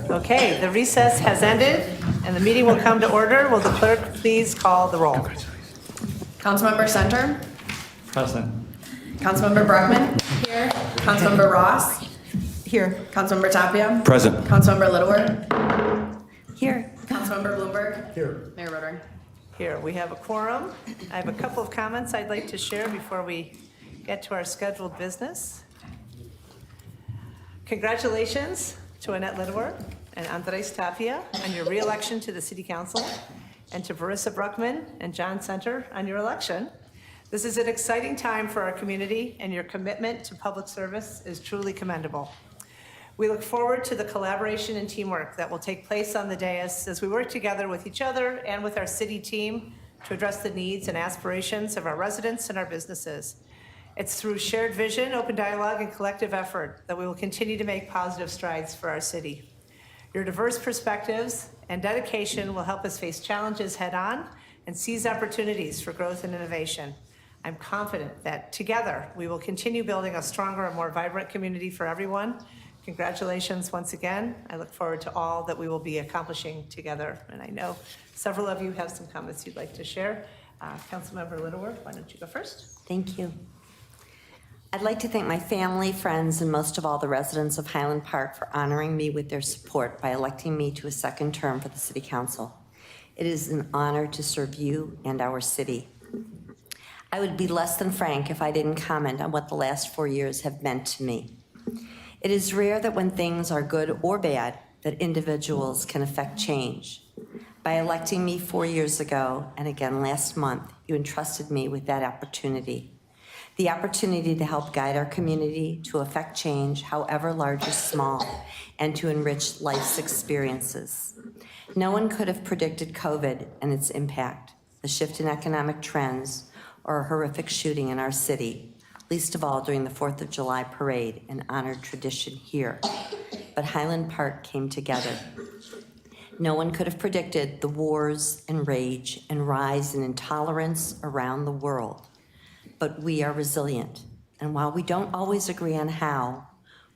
Okay, the recess has ended, and the meeting will come to order. Will the clerk please call the roll? Councilmember Center, Present. Councilmember Brockman. Here. Councilmember Ross. Here. Councilmember Tapia. Present. Councilmember Littleworth. Here. Councilmember Bloomberg. Here. Mayor Rotary. Here, we have a quorum. I have a couple of comments I'd like to share before we get to our scheduled business. Congratulations to Annette Littleworth and Andres Tapia on your reelection to the City Council, and to Marissa Bruckman and John Center on your election. This is an exciting time for our community, and your commitment to public service is truly commendable. We look forward to the collaboration and teamwork that will take place on the dais as we work together with each other and with our city team to address the needs and aspirations of our residents and our businesses. It's through shared vision, open dialogue, and collective effort that we will continue to make positive strides for our city. Your diverse perspectives and dedication will help us face challenges head-on and seize opportunities for growth and innovation. I'm confident that together we will continue building a stronger and more vibrant community for everyone. Congratulations once again. I look forward to all that we will be accomplishing together. And I know several of you have some comments you'd like to share. Councilmember Littleworth, why don't you go first? Thank you. I'd like to thank my family, friends, and most of all the residents of Highland Park for honoring me with their support by electing me to a second term for the City Council. It is an honor to serve you and our city. I would be less than frank if I didn't comment on what the last 4 years have meant to me. It is rare that when things are good or bad, that individuals can affect change. By electing me 4 years ago, and again last month, you entrusted me with that opportunity. The opportunity to help guide our community to affect change, however large or small, and to enrich life's experiences. No one could have predicted COVID and its impact, the shift in economic trends, or a horrific shooting in our city, least of all during the 4th of July parade, an honored tradition here. But Highland Park came together. No one could have predicted the wars and rage and rise in intolerance around the world. But we are resilient, and while we don't always agree on how,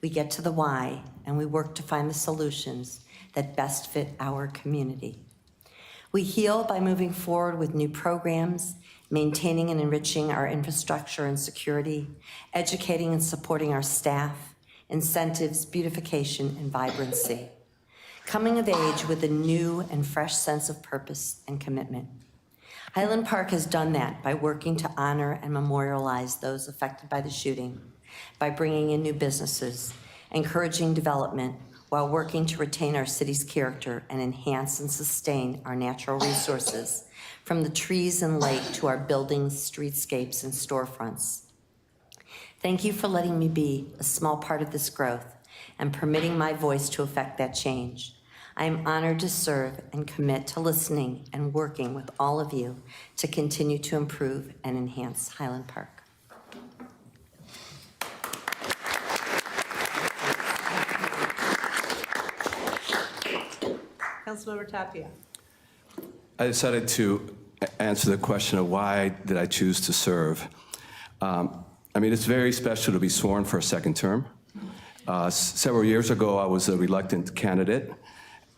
we get to the why, and we work to find the solutions that best fit our community. We heal by moving forward with new programs, maintaining and enriching our infrastructure and security, educating and supporting our staff, incentives, beautification, and vibrancy. Coming of age with a new and fresh sense of purpose and commitment. Highland Park has done that by working to honor and memorialize those affected by the shooting, by bringing in new businesses, encouraging development, while working to retain our city's character and enhance and sustain our natural resources, from the trees and lake to our buildings, streetscapes, and storefronts. Thank you for letting me be a small part of this growth and permitting my voice to affect that change. I am honored to serve and commit to listening and working with all of you to continue to improve and enhance Highland Park. Councilmember Tapia. I decided to answer the question of why did I choose to serve. It's very special to be sworn for a second term. Several years ago, I was a reluctant candidate.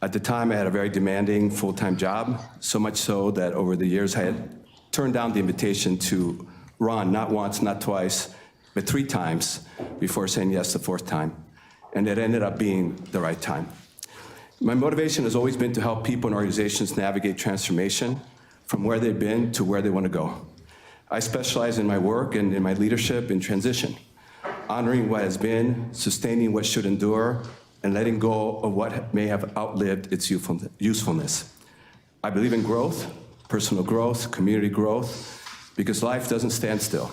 At the time, I had a very demanding full-time job, so much so that over the years, I had turned down the invitation to run, not once, not twice, but 3 times before saying yes the 4th time. And it ended up being the right time. My motivation has always been to help people and organizations navigate transformation from where they've been to where they want to go. I specialize in my work and in my leadership in transition, honoring what has been, sustaining what should endure, and letting go of what may have outlived its usefulness. I believe in growth, personal growth, community growth, because life doesn't stand still.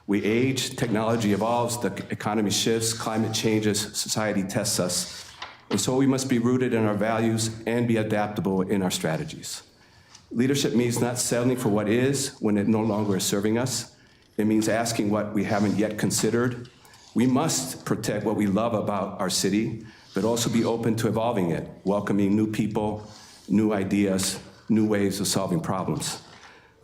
We age, technology evolves, the economy shifts, climate changes, society tests us. And so we must be rooted in our values and be adaptable in our strategies. Leadership means not settling for what is when it no longer is serving us. It means asking what we haven't yet considered. We must protect what we love about our city, but also be open to evolving it, welcoming new people, new ideas, new ways of solving problems.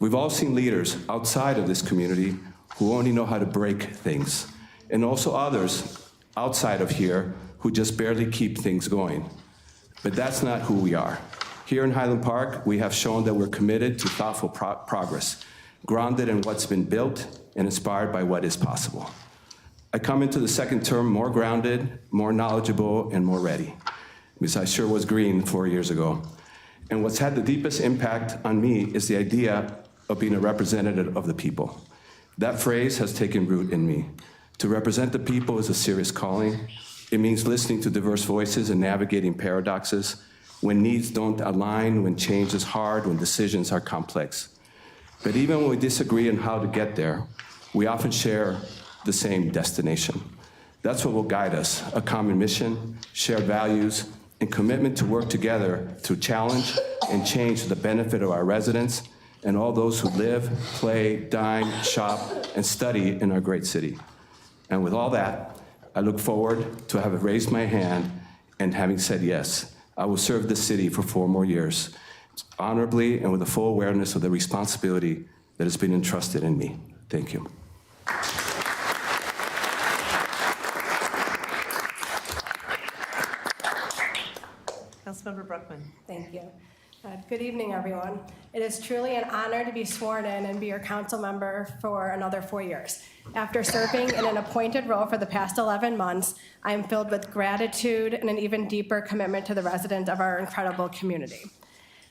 We've all seen leaders outside of this community who only know how to break things, and also others outside of here who just barely keep things going. But that's not who we are. Here in Highland Park, we have shown that we're committed to thoughtful progress, grounded in what's been built and inspired by what is possible. I come into the second term more grounded, more knowledgeable, and more ready, because I sure was green 4 years ago. And what's had the deepest impact on me is the idea of being a representative of the people. That phrase has taken root in me. To represent the people is a serious calling. It means listening to diverse voices and navigating paradoxes when needs don't align, when change is hard, when decisions are complex. But even when we disagree on how to get there, we often share the same destination. That's what will guide us, a common mission, shared values, and commitment to work together through challenge and change for the benefit of our residents and all those who live, play, dine, shop, and study in our great city. And with all that, I look forward to having raised my hand and having said yes. I will serve this city for 4 more years, honorably and with a full awareness of the responsibility that has been entrusted in me. Thank you. Councilmember Brockman. Thank you. Good evening, everyone. It is truly an honor to be sworn in and be your council member for another 4 years. After serving in an appointed role for the past 11 months, I am filled with gratitude and an even deeper commitment to the residents of our incredible community.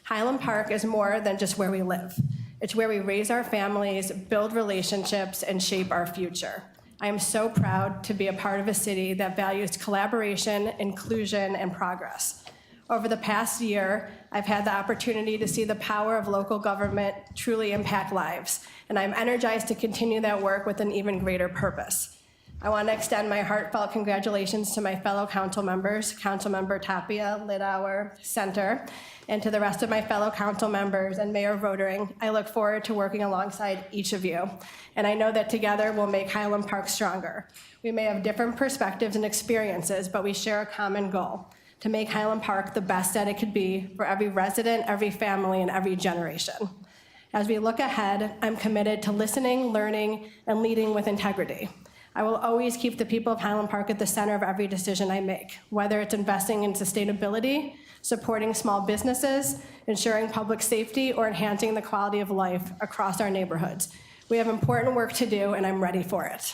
Highland Park is more than just where we live. It's where we raise our families, build relationships, and shape our future. I am so proud to be a part of a city that values collaboration, inclusion, and progress. Over the past year, I've had the opportunity to see the power of local government truly impact lives, and I'm energized to continue that work with an even greater purpose. I want to extend my heartfelt congratulations to my fellow council members, Councilmember Tapia, Lidauer, Center, and to the rest of my fellow council members and Mayor Votering. I look forward to working alongside each of you, and I know that together we'll make Highland Park stronger. We may have different perspectives and experiences, but we share a common goal: to make Highland Park the best that it could be for every resident, every family, and every generation. As we look ahead, I'm committed to listening, learning, and leading with integrity. I will always keep the people of Highland Park at the center of every decision I make, whether it's investing in sustainability, supporting small businesses, ensuring public safety, or enhancing the quality of life across our neighborhoods. We have important work to do, and I'm ready for it.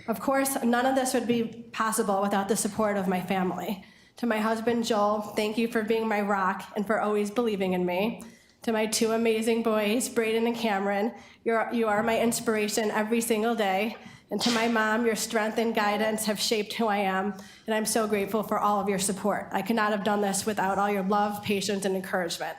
Of course, none of this would be possible without the support of my family. To my husband, Joel, thank you for being my rock and for always believing in me. To my 2 amazing boys, Braden and Cameron, you are my inspiration every single day. And to my mom, your strength and guidance have shaped who I am, and I'm so grateful for all of your support. I could not have done this without all your love, patience, and encouragement.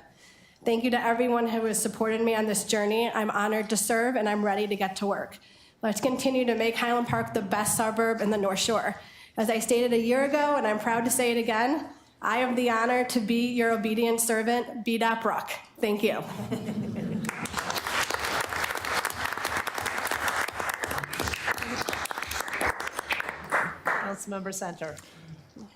Thank you to everyone who has supported me on this journey. I'm honored to serve, and I'm ready to get to work. Let's continue to make Highland Park the best suburb in the North Shore. As I stated a year ago, and I'm proud to say it again, I have the honor to be your obedient servant, B.Dot Brooke. Thank you. Councilmember Center.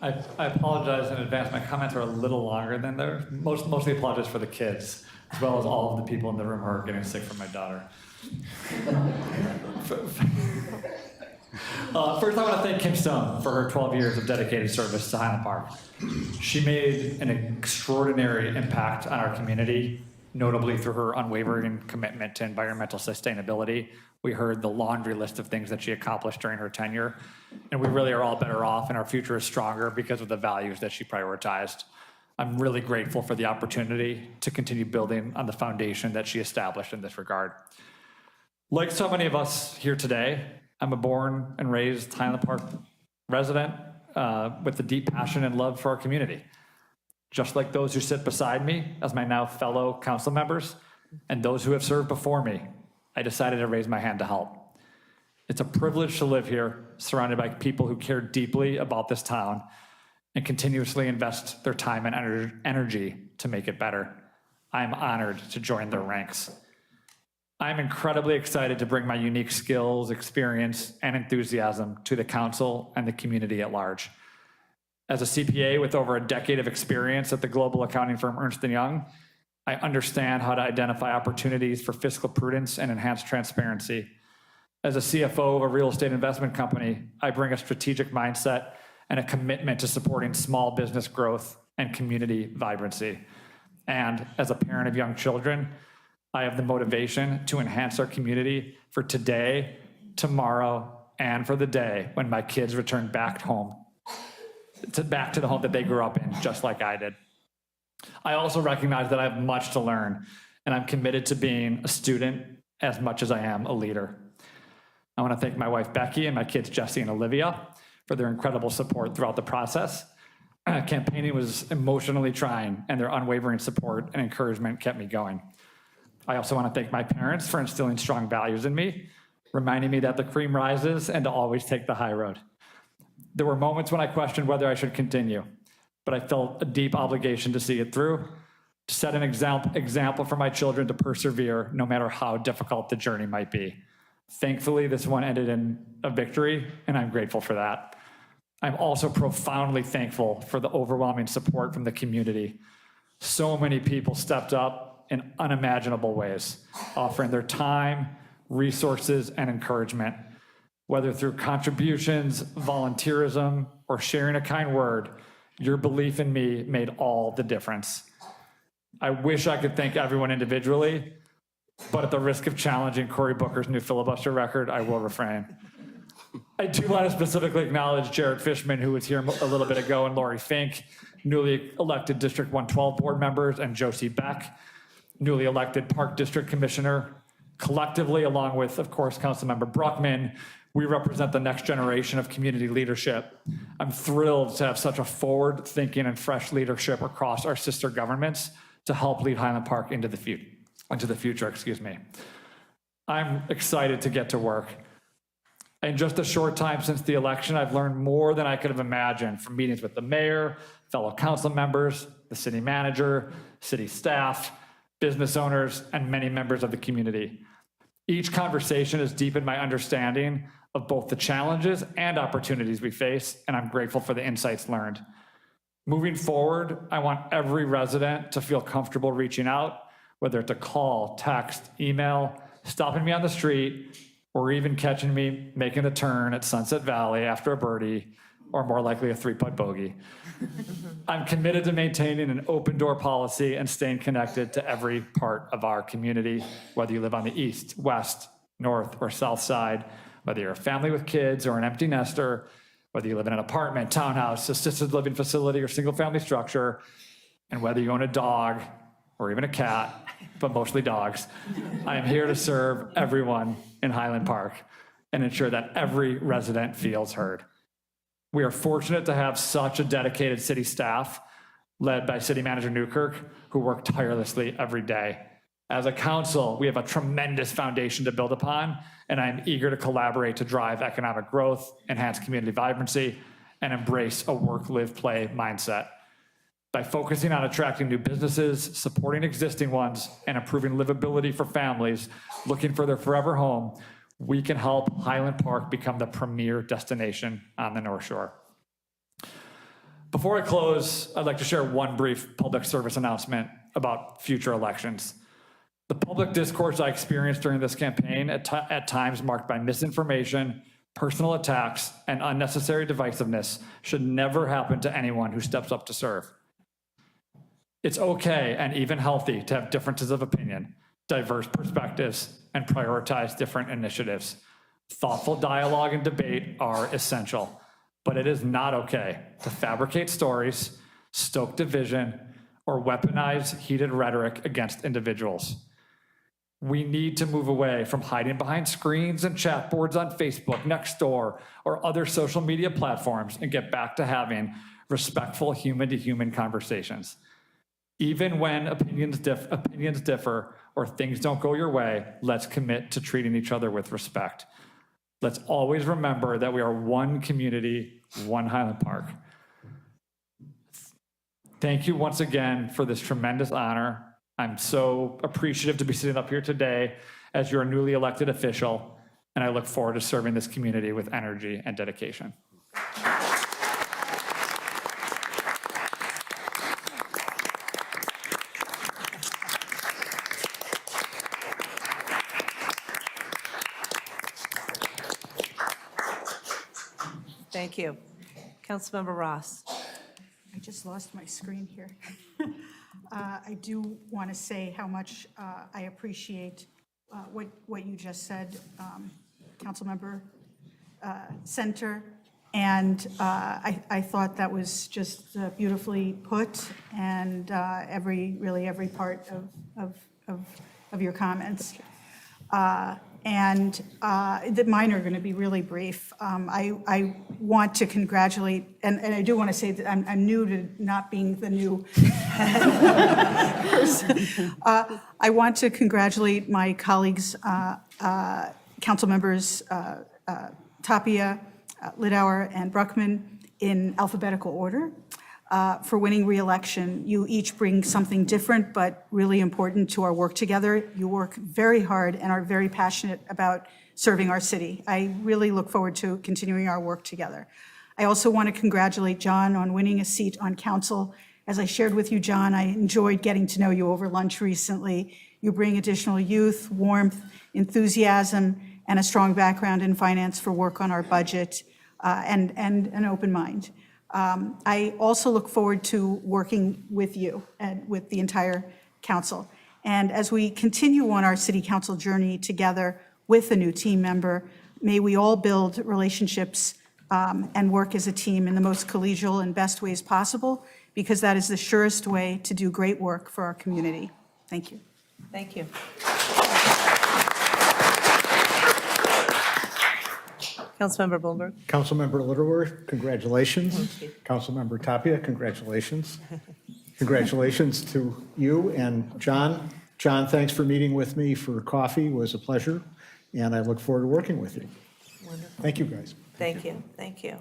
I apologize in advance. My comments are a little longer than they're, mostly apologize for the kids, as well as all of the people in the room who are getting sick from my daughter. First, I want to thank Kim Stone for her 12 years of dedicated service to Highland Park. She made an extraordinary impact on our community, notably through her unwavering commitment to environmental sustainability. We heard the laundry list of things that she accomplished during her tenure, and we really are all better off, and our future is stronger because of the values that she prioritized. I'm really grateful for the opportunity to continue building on the foundation that she established in this regard. Like so many of us here today, I'm a born and raised Highland Park resident with a deep passion and love for our community. Just like those who sit beside me as my now fellow council members and those who have served before me, I decided to raise my hand to help. It's a privilege to live here, surrounded by people who care deeply about this town and continuously invest their time and energy to make it better. I'm honored to join their ranks. I'm incredibly excited to bring my unique skills, experience, and enthusiasm to the council and the community at large. As a CPA with over a decade of experience at the global accounting firm Ernst & Young, I understand how to identify opportunities for fiscal prudence and enhanced transparency. As a CFO of a real estate investment company, I bring a strategic mindset and a commitment to supporting small business growth and community vibrancy. And as a parent of young children, I have the motivation to enhance our community for today, tomorrow, and for the day when my kids return back home, back to the home that they grew up in, just like I did. I also recognize that I have much to learn, and I'm committed to being a student as much as I am a leader. I want to thank my wife, Becky, and my kids, Jesse and Olivia, for their incredible support throughout the process. Campaigning was emotionally trying, and their unwavering support and encouragement kept me going. I also want to thank my parents for instilling strong values in me, reminding me that the cream rises and to always take the high road. There were moments when I questioned whether I should continue, but I felt a deep obligation to see it through, to set an example for my children to persevere no matter how difficult the journey might be. Thankfully, this one ended in a victory, and I'm grateful for that. I'm also profoundly thankful for the overwhelming support from the community. So many people stepped up in unimaginable ways, offering their time, resources, and encouragement, whether through contributions, volunteerism, or sharing a kind word. Your belief in me made all the difference. I wish I could thank everyone individually, but at the risk of challenging Cory Booker's new filibuster record, I will refrain. I do want to specifically acknowledge Jared Fishman, who was here a little bit ago, and Lori Fink, newly elected District 112 board members, and Josie Beck, newly elected Park District Commissioner. Collectively, along with, of course, Councilmember Bruckman, we represent the next generation of community leadership. I'm thrilled to have such a forward-thinking and fresh leadership across our sister governments to help lead Highland Park into the future. I'm excited to get to work. In just a short time since the election, I've learned more than I could have imagined from meetings with the mayor, fellow council members, the city manager, city staff, business owners, and many members of the community. Each conversation has deepened my understanding of both the challenges and opportunities we face, and I'm grateful for the insights learned. Moving forward, I want every resident to feel comfortable reaching out, whether it's a call, text, email, stopping me on the street, or even catching me making a turn at Sunset Valley after a birdie, or more likely a 3-putt bogey. I'm committed to maintaining an open door policy and staying connected to every part of our community, whether you live on the east, west, north, or south side, whether you're a family with kids or an empty nester, whether you live in an apartment, townhouse, assisted living facility, or single family structure, and whether you own a dog or even a cat, but mostly dogs. I am here to serve everyone in Highland Park. and ensure that every resident feels heard. We are fortunate to have such a dedicated city staff led by City Manager Newkirk, who work tirelessly every day. As a council, we have a tremendous foundation to build upon, and I'm eager to collaborate to drive economic growth, enhance community vibrancy, and embrace a work, live, play mindset. By focusing on attracting new businesses, supporting existing ones, and improving livability for families looking for their forever home, we can help Highland Park become the premier destination on the North Shore. Before I close, I'd like to share one brief public service announcement about future elections. The public discourse I experienced during this campaign, at times marked by misinformation, personal attacks, and unnecessary divisiveness, should never happen to anyone who steps up to serve. It's okay and even healthy to have differences of opinion, diverse perspectives, and prioritize different initiatives. Thoughtful dialogue and debate are essential, but it is not okay to fabricate stories, stoke division, or weaponize heated rhetoric against individuals. We need to move away from hiding behind screens and chat boards on Facebook, Nextdoor, or other social media platforms and get back to having respectful human-to-human conversations. Even when opinions differ or things don't go your way, let's commit to treating each other with respect. Let's always remember that we are one community, one Highland Park. Thank you once again for this tremendous honor. I'm so appreciative to be sitting up here today as your newly elected official, and I look forward to serving this community with energy and dedication. Thank you. Councilmember Ross. I just lost my screen here. I do want to say how much I appreciate what you just said, Councilmember Center, and I thought that was just beautifully put, and really every part of your comments. And mine are going to be really brief. I want to congratulate, and I do want to say that I'm new to not being the new person. I want to congratulate my colleagues, council members Tapia, Lidauer, and Bruckman in alphabetical order. For winning re-election. You each bring something different but really important to our work together. You work very hard and are very passionate about serving our city. I really look forward to continuing our work together. I also want to congratulate John on winning a seat on council. As I shared with you, John, I enjoyed getting to know you over lunch recently. You bring additional youth, warmth, enthusiasm, and a strong background in finance for work on our budget and an open mind. I also look forward to working with you and with the entire council. And as we continue on our city council journey together with a new team member, may we all build relationships and work as a team in the most collegial and best ways possible, because that is the surest way to do great work for our community. Thank you. Thank you. Councilmember Bloomberg. Councilmember Littleworth, congratulations. Councilmember Tapia, congratulations. Congratulations to you and John. John, thanks for meeting with me for coffee. It was a pleasure, and I look forward to working with you. Wonderful. Thank you, guys. Thank you. Thank you.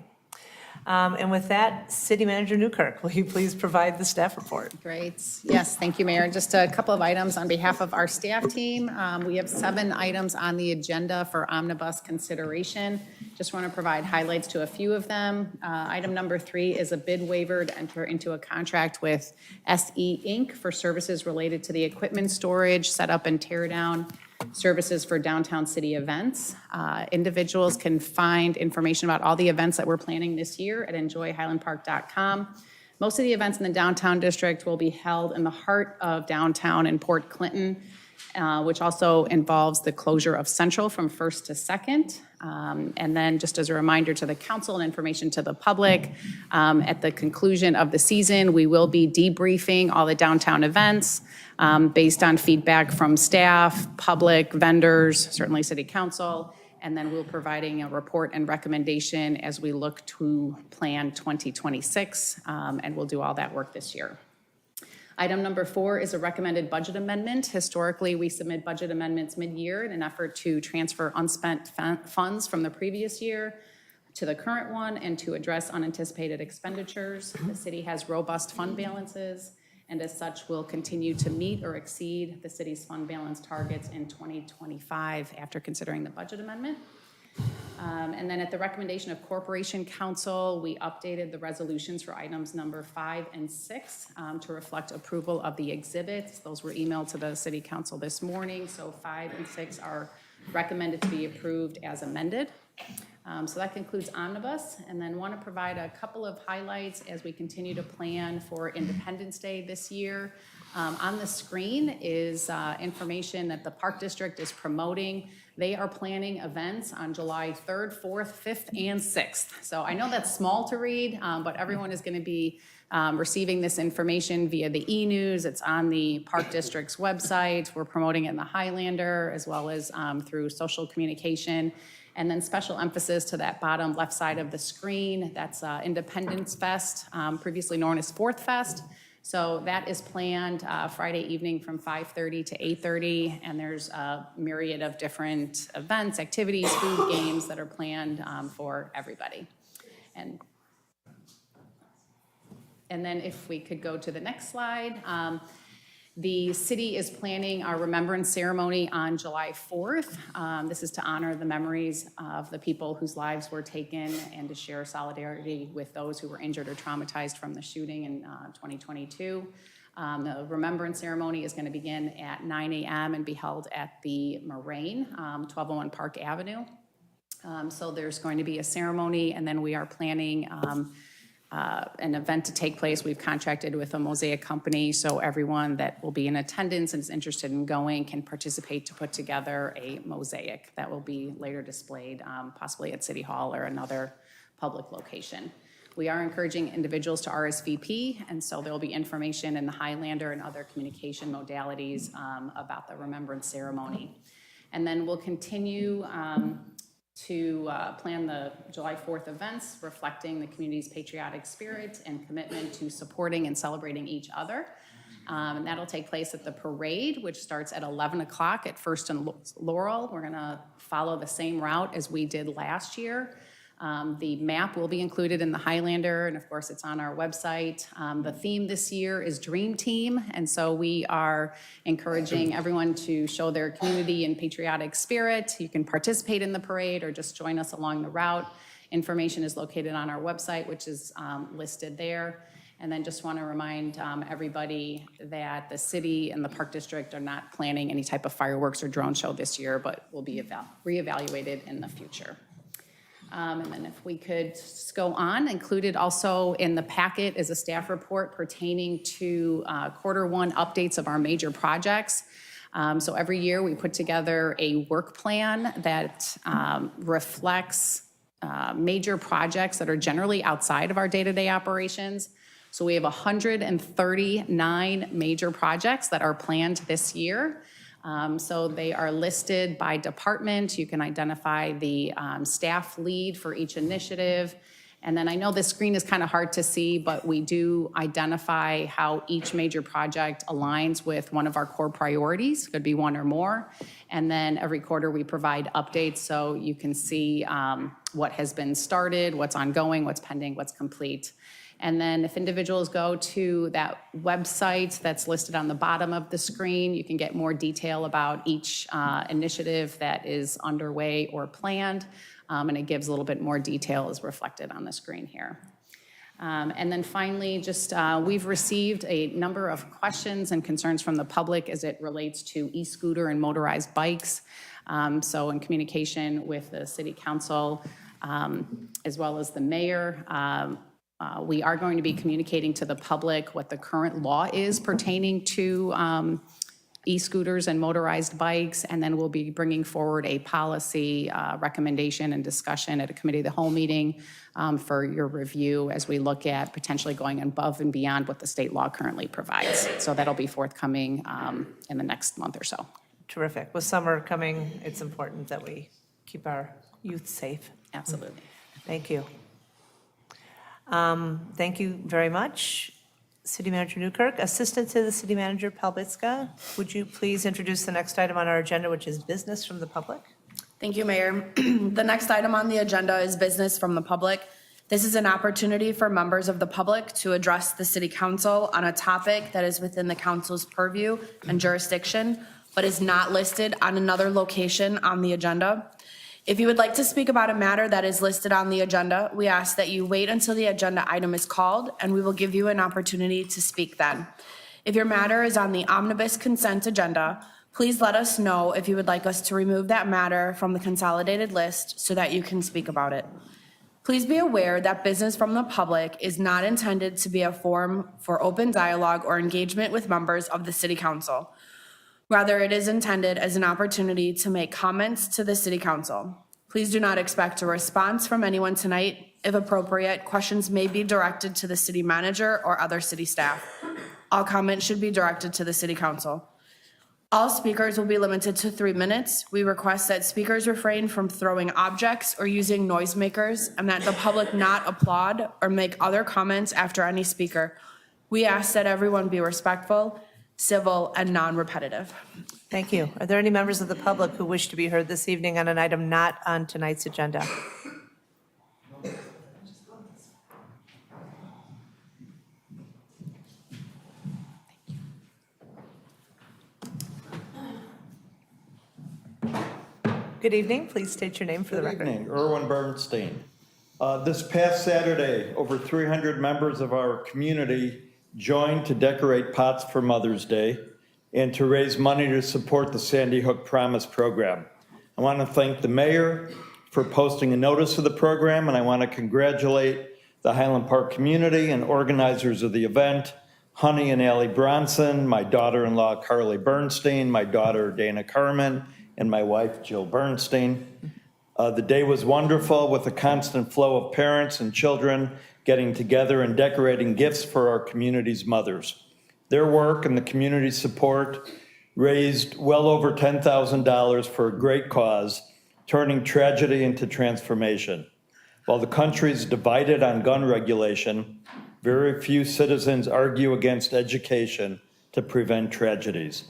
And with that, City Manager Newkirk, will you please provide the staff report? Great. Yes, thank you, Mayor. Just a couple of items on behalf of our staff team. We have 7 items on the agenda for omnibus consideration. Just want to provide highlights to a few of them. Item number 3 is a bid waiver to enter into a contract with SE Inc. for services related to the equipment storage, setup, and tear down services for downtown city events. Individuals can find information about all the events that we're planning this year at enjoyhighlandpark.com. Most of the events in the downtown district will be held in the heart of downtown in Port Clinton, which also involves the closure of Central from 1st to 2nd. And then just as a reminder to the council and information to the public, at the conclusion of the season, we will be debriefing all the downtown events based on feedback from staff, public, vendors, certainly city council, And then we're providing a report and recommendation as we look to plan 2026, and we'll do all that work this year. Item number 4 is a recommended budget amendment. Historically, we submit budget amendments mid-year in an effort to transfer unspent funds from the previous year to the current one and to address unanticipated expenditures. The city has robust fund balances, and as such will continue to meet or exceed the city's fund balance targets in 2025 after considering the budget amendment. And then at the recommendation of Corporation Council, we updated the resolutions for items number 5 and 6 to reflect approval of the exhibits. Those were emailed to the City Council this morning, so 5 and 6 are recommended to be approved as amended. So that concludes Omnibus, and then want to provide a couple of highlights as we continue to plan for Independence Day this year. On the screen is information that the Park District is promoting. They are planning events on July 3rd, 4th, 5th, and 6th. So I know that's small to read, but everyone is going to be receiving this information via the e-news. It's on the Park District's website. We're promoting it in the Highlander as well as through social communication. And then special emphasis to that bottom left side of the screen. That's Independence Fest, previously known as Fourth Fest. So that is planned Friday evening from 5:30 to 8:30, and there's a myriad of different events, activities, food, games that are planned for everybody. And then if we could go to the next slide. The city is planning our remembrance ceremony on July 4th. This is to honor the memories of the people whose lives were taken and to share solidarity with those who were injured or traumatized from the shooting in 2022. The remembrance ceremony is going to begin at 9 a.m. and be held at the Moraine, 1201 Park Avenue. So there's going to be a ceremony, and then we are planning an event to take place. We've contracted with a mosaic company, so everyone that will be in attendance and is interested in going can participate to put together a mosaic that will be later displayed, possibly at City Hall or another public location. We are encouraging individuals to RSVP, and so there will be information in the Highlander and other communication modalities about the remembrance ceremony. And then we'll continue to plan the July 4th events, reflecting the community's patriotic spirit and commitment to supporting and celebrating each other. And that'll take place at the parade, which starts at 11 o'clock at First and Laurel. We're gonna follow the same route as we did last year. The map will be included in the Highlander, and of course it's on our website. The theme this year is Dream Team, and so we are encouraging everyone to show their community and patriotic spirit. You can participate in the parade or just join us along the route. Information is located on our website, which is listed there. And then just want to remind everybody that the city and the Park District are not planning any type of fireworks or drone show this year, but will be reevaluated in the future. And then if we could just go on, included also in the packet is a staff report pertaining to Q1 updates of our major projects. So every year we put together a work plan that reflects major projects that are generally outside of our day-to-day operations. So we have 139 major projects that are planned this year. So they are listed by department. You can identify the staff lead for each initiative. And then I know this screen is kind of hard to see, but we do identify how each major project aligns with one of our core priorities, could be one or more. And then every quarter we provide updates so you can see what has been started, what's ongoing, what's pending, what's complete. And then if individuals go to that website that's listed on the bottom of the screen, you can get more detail about each initiative that is underway or planned. And it gives a little bit more detail as reflected on the screen here. And then finally, just we've received a number of questions and concerns from the public as it relates to e-scooter and motorized bikes. So in communication with the City Council, as well as the mayor, we are going to be communicating to the public what the current law is pertaining to e-scooters and motorized bikes, and then we'll be bringing forward a policy recommendation and discussion at a committee of the whole meeting for your review as we look at potentially going above and beyond what the state law currently provides. So that'll be forthcoming in the next month or so. Terrific. With summer coming, it's important that we keep our youth safe. Absolutely. Thank you. Thank you very much. City Manager Newkirk, Assistant to the City Manager Palbitska, would you please introduce the next item on our agenda, which is business from the public? Thank you, Mayor. The next item on the agenda is business from the public. This is an opportunity for members of the public to address the City Council on a topic that is within the council's purview and jurisdiction, but is not listed on another location on the agenda. If you would like to speak about a matter that is listed on the agenda, we ask that you wait until the agenda item is called, and we will give you an opportunity to speak then. If your matter is on the omnibus consent agenda, please let us know if you would like us to remove that matter from the consolidated list so that you can speak about it. Please be aware that business from the public is not intended to be a forum for open dialogue or engagement with members of the City Council. Rather, it is intended as an opportunity to make comments to the City Council. Please do not expect a response from anyone tonight. If appropriate, questions may be directed to the City Manager or other city staff. All comments should be directed to the City Council. All speakers will be limited to 3 minutes. We request that speakers refrain from throwing objects or using noisemakers, and that the public not applaud or make other comments after any speaker. We ask that everyone be respectful, civil, and non-repetitive. Thank you. Are there any members of the public who wish to be heard this evening on an item not on tonight's agenda? Good evening. Please state your name for the record. Good evening, Erwin Bernstein. This past Saturday, over 300 members of our community joined to decorate pots for Mother's Day and to raise money to support the Sandy Hook Promise program. I want to thank the mayor for posting a notice of the program, and I want to congratulate the Highland Park community and organizers of the event, Honey and Allie Bronson, my daughter-in-law Carly Bernstein, my daughter Dana Carmen, and my wife Jill Bernstein. The day was wonderful with a constant flow of parents and children getting together and decorating gifts for our community's mothers. Their work and the community's support raised well over $10,000 for a great cause, turning tragedy into transformation. While the country is divided on gun regulation, very few citizens argue against education to prevent tragedies.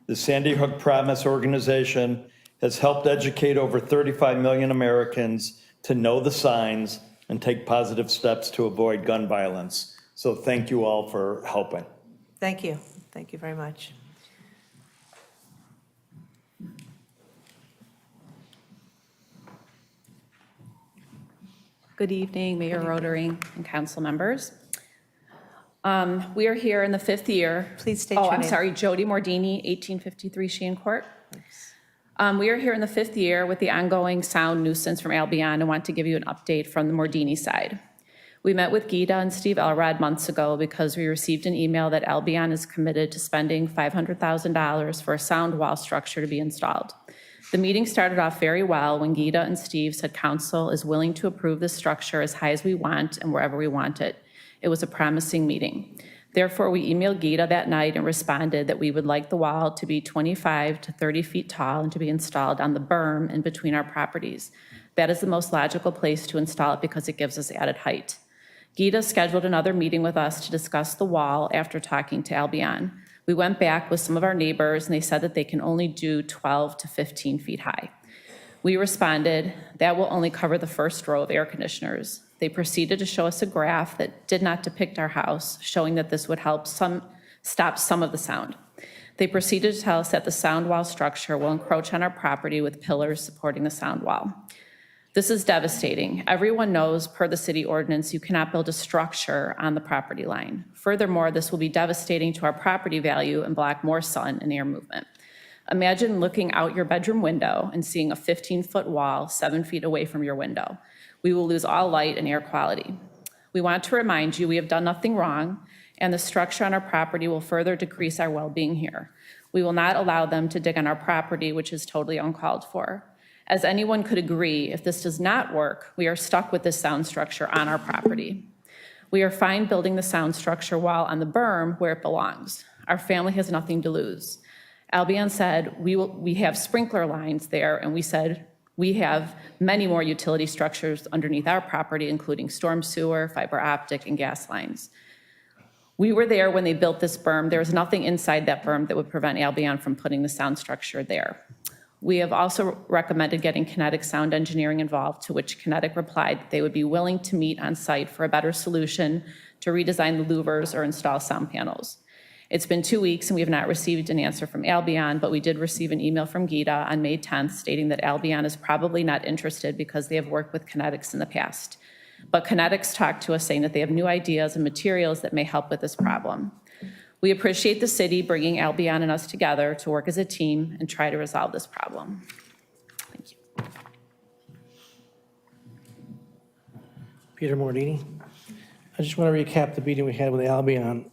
The Sandy Hook Promise organization has helped educate over 35 million Americans to know the signs and take positive steps to avoid gun violence. So thank you all for helping. Thank you. Thank you very much. Good evening, Mayor Rotary and council members. We are here in the 5th year. Please state your name. I'm sorry, Jody Mordini, 1853 Sheehan Court. We are here in the 5th year with the ongoing sound nuisance from Albion and want to give you an update from the Mordini side. We met with Gita and Steve Elrod months ago because we received an email that Albion is committed to spending $500,000 for a sound wall structure to be installed. The meeting started off very well when Gita and Steve said council is willing to approve this structure as high as we want and wherever we want it. It was a promising meeting. Therefore, we emailed Gita that night and responded that we would like the wall to be 25 to 30 feet tall and to be installed on the berm in between our properties. That is the most logical place to install it because it gives us added height. Gita scheduled another meeting with us to discuss the wall after talking to Albion. We went back with some of our neighbors and they said that they can only do 12 to 15 feet high. We responded, that will only cover the first row of air conditioners. They proceeded to show us a graph that did not depict our house, showing that this would help stop some of the sound. They proceeded to tell us that the sound wall structure will encroach on our property with pillars supporting the sound wall. This is devastating. Everyone knows, per the city ordinance, you cannot build a structure on the property line. Furthermore, this will be devastating to our property value and block more sun and air movement. Imagine looking out your bedroom window and seeing a 15-foot wall 7 feet away from your window. We will lose all light and air quality. We want to remind you we have done nothing wrong, and the structure on our property will further decrease our well-being here. We will not allow them to dig on our property, which is totally uncalled for. As anyone could agree, if this does not work, we are stuck with this sound structure on our property. We are fine building the sound structure wall on the berm where it belongs. Our family has nothing to lose. Albion said, we have sprinkler lines there, and we said, We have many more utility structures underneath our property, including storm sewer, fiber optic, and gas lines. We were there when they built this berm. There was nothing inside that berm that would prevent Albion from putting the sound structure there. We have also recommended getting Kinetic Sound Engineering involved, to which Kinetic replied that they would be willing to meet on site for a better solution to redesign the louvers or install sound panels. It's been 2 weeks and we have not received an answer from Albion, but we did receive an email from Gita on May 10th stating that Albion is probably not interested because they have worked with Kinetics in the past. But Kinetics talked to us saying that they have new ideas and materials that may help with this problem. We appreciate the city bringing Albion and us together to work as a team and try to resolve this problem. Thank you. Peter Mordini. I just want to recap the meeting we had with Albion,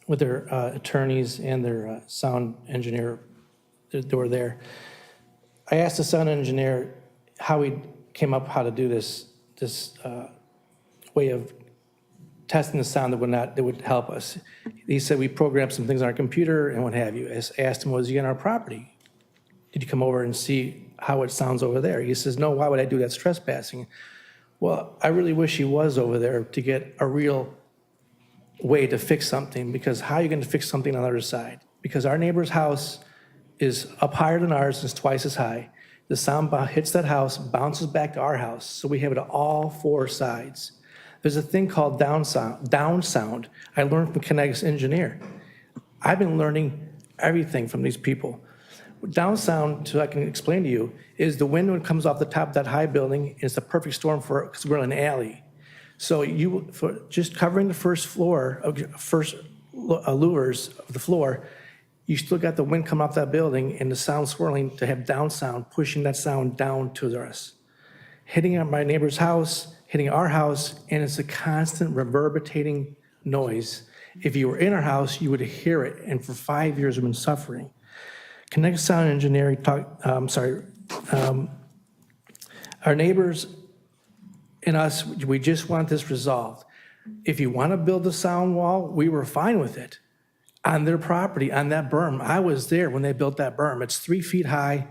with their attorneys and their sound engineer that were there. I asked the sound engineer how he came up how to do this way of testing the sound that would help us. He said we programmed some things on our computer and what have you. I asked him, was he on our property? Did you come over and see how it sounds over there? He says, no, why would I do that? It's trespassing. Well, I really wish he was over there to get a real way to fix something, because how are you going to fix something on the other side? Because our neighbor's house is up higher than ours, is twice as high. The sound hits that house, bounces back to our house, so we have it on all four sides. There's a thing called down sound. I learned from Kinetics engineer. I've been learning everything from these people. Down sound, so I can explain to you, is the wind when it comes off the top of that high building. It's a perfect storm for, because we're in an alley. So for just covering the first floor, louvers of the floor, you still got the wind coming off that building and the sound swirling to have down sound, pushing that sound down to us. Hitting on my neighbor's house, hitting our house, and it's a constant reverberating noise. If you were in our house, you would hear it, and for 5 years we've been suffering. Connect Sound Engineering our neighbors and us, we just want this resolved. If you want to build a sound wall, we were fine with it. On their property, on that berm, I was there when they built that berm. It's 3 feet high,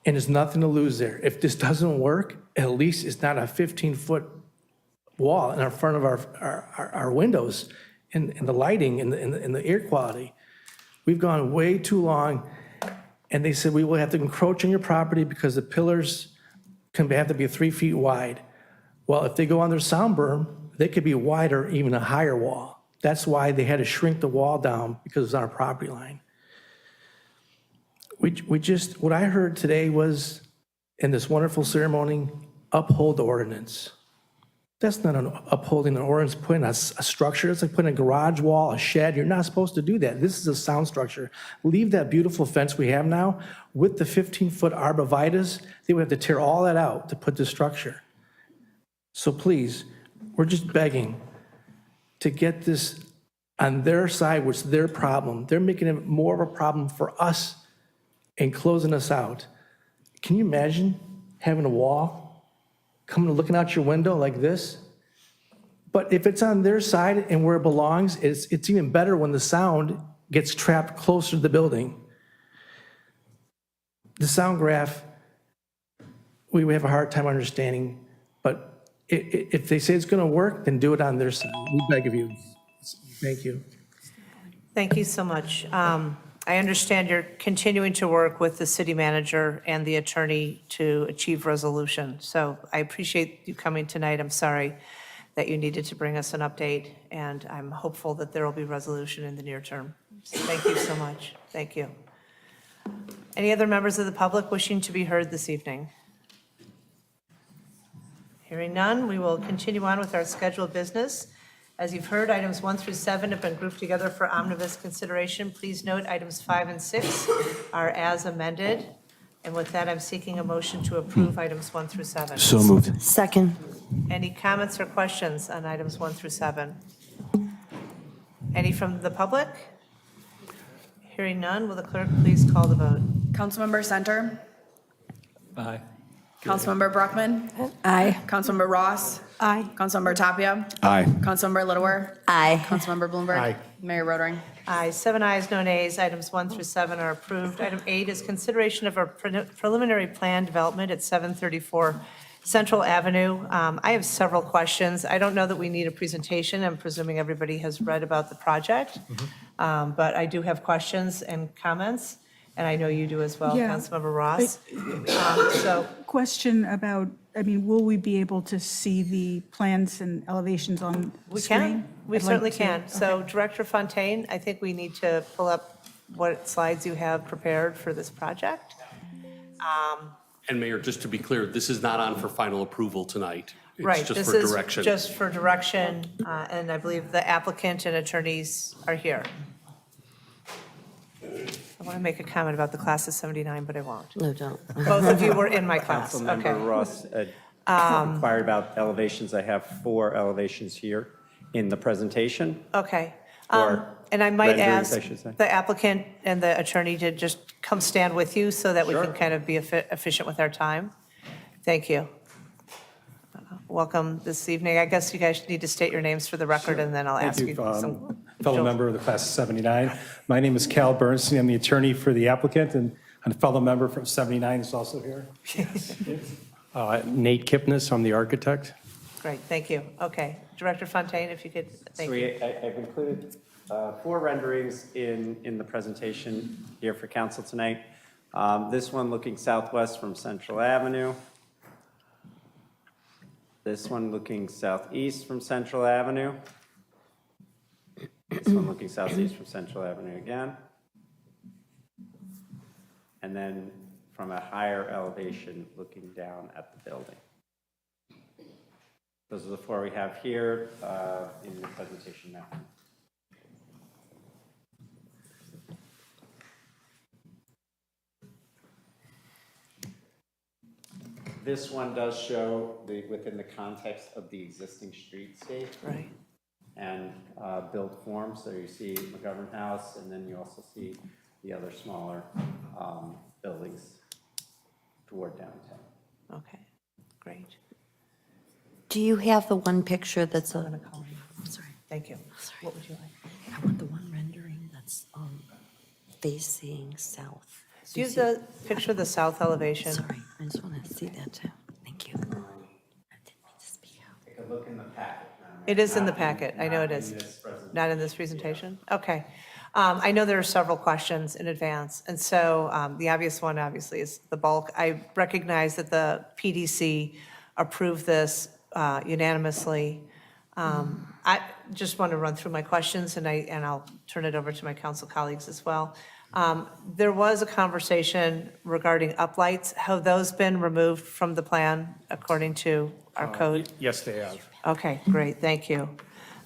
and there's nothing to lose there. If this doesn't work, at least it's not a 15-foot wall in front of our windows and the lighting and the air quality. We've gone way too long, and they said we will have to encroach on your property because the pillars have to be 3 feet wide. Well, if they go on their sound berm, they could be wider, even a higher wall. That's why they had to shrink the wall down, because it's on our property line. What I heard today was, in this wonderful ceremony, uphold the ordinance. That's not upholding an ordinance, putting a structure. It's like putting a garage wall, a shed. You're not supposed to do that. This is a sound structure. Leave that beautiful fence we have now with the 15-foot arborvitaes. They would have to tear all that out to put this structure. So please, we're just begging to get this on their side, which is their problem. They're making it more of a problem for us and closing us out. Can you imagine having a wall coming and looking out your window like this? But if it's on their side and where it belongs, it's even better when the sound gets trapped closer to the building. The sound graph, we have a hard time understanding, but if they say it's going to work, then do it on their side. We beg of you. Thank you. Thank you so much. I understand you're continuing to work with the city manager and the attorney to achieve resolution. So I appreciate you coming tonight. I'm sorry that you needed to bring us an update, and I'm hopeful that there will be resolution in the near term. So thank you so much. Thank you. Any other members of the public wishing to be heard this evening? Hearing none, we will continue on with our scheduled business. As you've heard, items 1 through 7 have been grouped together for omnibus consideration. Please note items 5 and 6 are as amended. And with that, I'm seeking a motion to approve items 1 through 7. So moved. Second. Any comments or questions on items 1 through 7? Any from the public? Hearing none, will the clerk please call the vote? Councilmember Center? Aye. Councilmember Brockman? Aye. Councilmember Ross? Aye. Councilmember Tapia? Aye. Councilmember Littlewer? Aye. Councilmember Bloomberg? Aye. Mayor Rotering? Ayes, 7 ayes, no nays. Items 1 through 7 are approved. Item 8 is consideration of a preliminary plan development at 734 Central Avenue. I have several questions. I don't know that we need a presentation. I'm presuming everybody has read about the project. But I do have questions and comments, and I know you do as well, Yeah. Councilmember Ross. So, Question about, I mean, will we be able to see the plans and elevations on the we screen? can, we I'd like certainly to- can. So okay. Director Fontaine, I think we need to pull up what slides you have prepared for this project. And Mayor, just to be clear, this is not on for final approval tonight. Right, It's just this for is direction. just for direction, and I believe the applicant and attorneys are here. I want to make a comment about the class of 79, but I won't. No, don't. Both of you were in my class, okay. Councilmember Ross inquired about elevations. I have 4 elevations here in the presentation. Okay. Or And I might renderings, I ask should say. the applicant and the attorney to just come stand with you so that we Sure. can kind of be efficient with our time. Thank you. Welcome this evening. I guess you guys need to state your names for the record, and then I'll ask you some. Fellow member of the class of 79. My name is Cal Bernstein. I'm the attorney for the applicant, and a fellow member from 79 is also here. Nate Kipnis, I'm the architect. Great, thank you. Okay. Director Fontaine, if you could, thank So you. I've included 4 renderings in the presentation here for council tonight. This one looking southwest from Central Avenue. This one looking southeast from Central Avenue. This one looking southeast from Central Avenue again. And then from a higher elevation looking down at the building. Those are the 4 we have here in the presentation now. This one does show within the context of the existing streetscape. Right. And built form, so you see McGovern House, and then you also see the other smaller buildings toward downtown. Okay, great. Do you have the one picture that's a? Sorry, thank you. What would you like? I want the one rendering that's facing south. Do you have the picture of the south elevation? Sorry, I just want to see that too. Thank you. I didn't mean to speak out. Take a look in the packet. It is in the packet, I know it is. Not in this presentation? Okay. I know there are several questions in advance, and so the obvious one, obviously, is the bulk. I recognize that the PDC approved this unanimously. I just want to run through my questions, and I'll turn it over to my council colleagues as well. There was a conversation regarding uplights. Have those been removed from the plan according to our code? Yes, they have. Okay, great, thank you.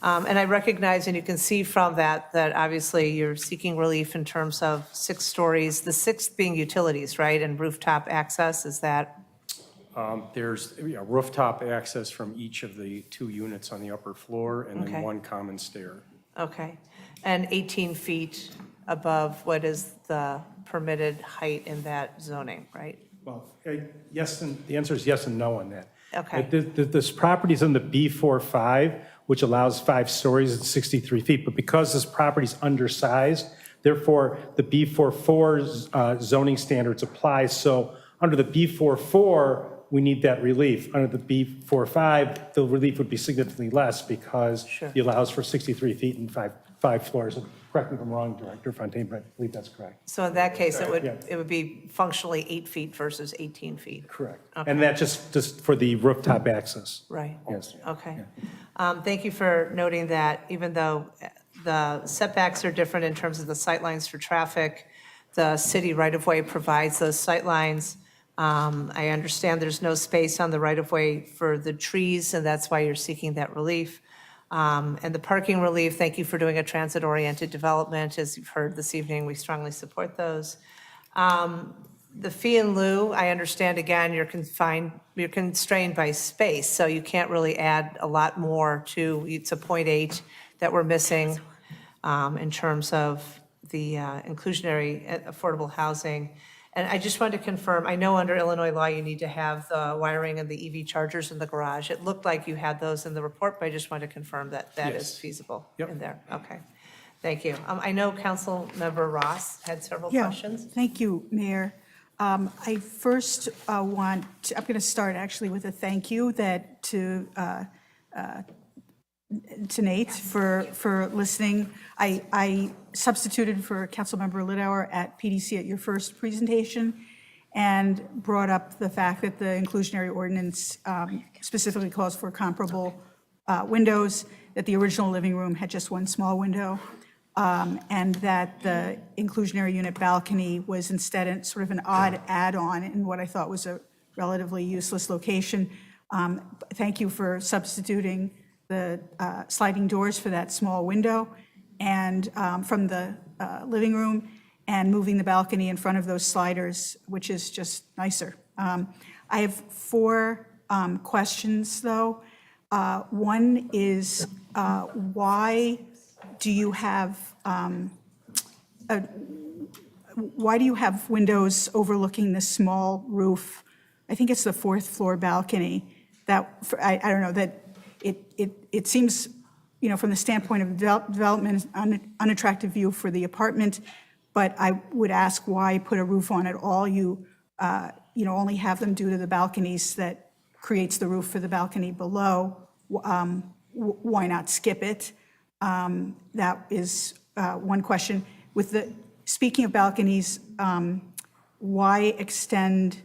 And I recognize, and you can see from that obviously you're seeking relief in terms of 6 stories, the 6th being utilities, right, and rooftop access, is that? There's rooftop access from each of the 2 units on the upper floor, and Okay. then 1 common stair. Okay, and 18 feet above what is the permitted height in that zoning, right? Well, yes, and the answer is yes and no on that. Okay. This property's in the B45, which allows 5 stories at 63 feet, but because this property's undersized, therefore, the B44 zoning standards apply. So under the B44, we need that relief. Under the B45, the relief would be significantly less because Sure. it allows for 63 feet and 5 floors. Correct me if I'm wrong, Director Fontaine, but I believe that's correct. So in that case, Yeah. it would be functionally 8 feet versus 18 feet? Correct. Okay. And that just for the rooftop access. Right. Yes. Okay. Thank you for noting that, even though the setbacks are different in terms of the sightlines for traffic, the city right-of-way provides those sightlines. I understand there's no space on the right-of-way for the trees, and that's why you're seeking that relief. And the parking relief, thank you for doing a transit-oriented development. As you've heard this evening, we strongly support those. The fee in lieu, I understand, again, you're constrained by space, so you can't really add a lot more to, it's a 0.8 that we're missing in terms of the inclusionary affordable housing. And I just wanted to confirm, I know under Illinois law, you need to have the wiring and the EV chargers in the garage. It looked like you had those in the report, but I just wanted to confirm that that is Yes. feasible Yep. in there. Okay. Thank you. I know Councilmember Ross had several Yeah, questions. thank you, Mayor. I first I'm going to start actually with a thank you to Nate for listening. I substituted for Councilmember Lidauer at PDC at your first presentation and brought up the fact that the inclusionary ordinance specifically calls for comparable windows, that the original living room had just one small window, and that the inclusionary unit balcony was instead sort of an odd add-on in what I thought was a relatively useless location. Thank you for substituting the sliding doors for that small window and from the living room and moving the balcony in front of those sliders, which is just nicer. I have 4 questions, though. One is why do you have windows overlooking this small roof? I think it's the 4th floor balcony. I don't know, that it seems, from the standpoint of development, unattractive view for the apartment, but I would ask why put a roof on at all? You only have them due to the balconies that creates the roof for the balcony below. Why not skip it? That is one question. Speaking of balconies, why extend,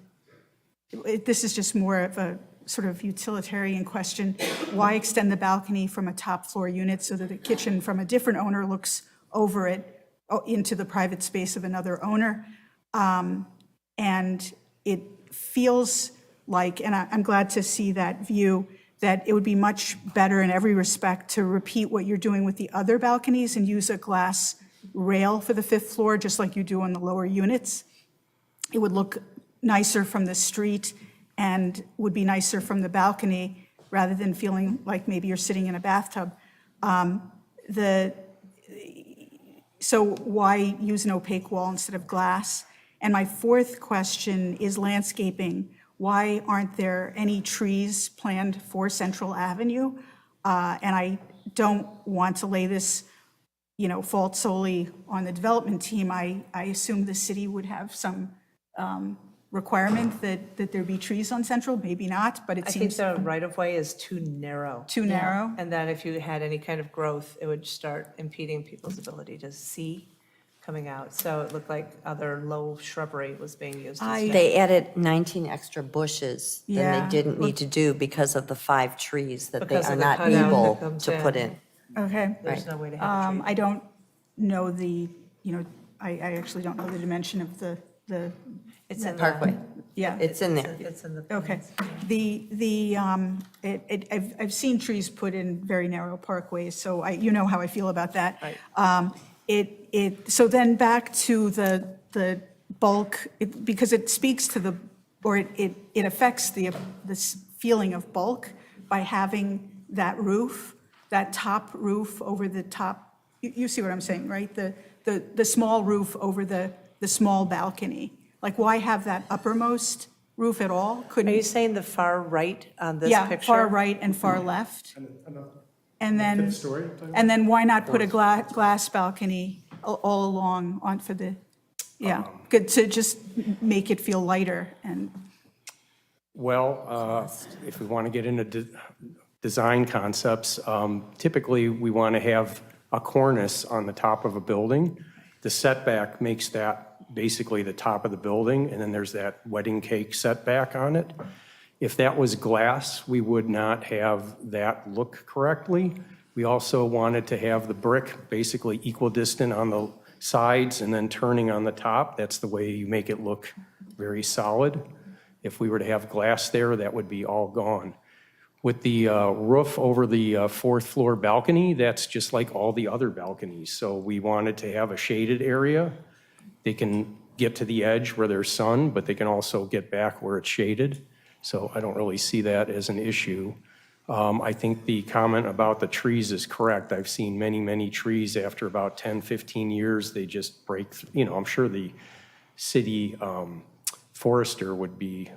this is just more of a sort of utilitarian question, why extend the balcony from a top floor unit so that the kitchen from a different owner looks over it into the private space of another owner? And it feels like, and I'm glad to see that view, that it would be much better in every respect to repeat what you're doing with the other balconies and use a glass rail for the 5th floor, just like you do on the lower units. It would look nicer from the street and would be nicer from the balcony rather than feeling like maybe you're sitting in a bathtub. So why use an opaque wall instead of glass? And my 4th question is landscaping. Why aren't there any trees planned for Central Avenue? And I don't want to lay this, fault solely on the development team. I assume the city would have some requirement that there be trees on Central, maybe not, but it seems. I think the right-of-way is too narrow. Too narrow? And that if you had any kind of growth, it would start impeding people's ability to see coming out. So it looked like other low shrubbery was being used instead. They added 19 extra bushes than Yeah. they didn't need to do because of the 5 trees that they Because are of the not cutout that able comes to put in. Okay. There's no way to have a tree. I don't know I actually don't know the dimension of the. It's in Parkway. Yeah. It's in there. It's in the. Okay. I've seen trees put in very narrow parkways, so you know how I feel about that. Right. So then back to the bulk, because it speaks to it affects this feeling of bulk by having that roof, that top roof over the top. You see what I'm saying, right? The small roof over the small balcony. Like, why have that uppermost roof at all? Are you saying the far right on this picture? Yeah, far right and far left. And then, 5th story? and then why not put a glass balcony all along on for the, good, to just make it feel lighter and. Well, if we want to get into design concepts, typically we want to have a cornice on the top of a building. The setback makes that basically the top of the building, and then there's that wedding cake setback on it. If that was glass, we would not have that look correctly. We also wanted to have the brick basically equidistant on the sides and then turning on the top. That's the way you make it look very solid. If we were to have glass there, that would be all gone. With the roof over the 4th floor balcony, that's just like all the other balconies. So we wanted to have a shaded area. They can get to the edge where there's sun, but they can also get back where it's shaded. So I don't really see that as an issue. I think the comment about the trees is correct. I've seen many, many trees after about 10, 15 years, they just break, I'm sure the city forester would be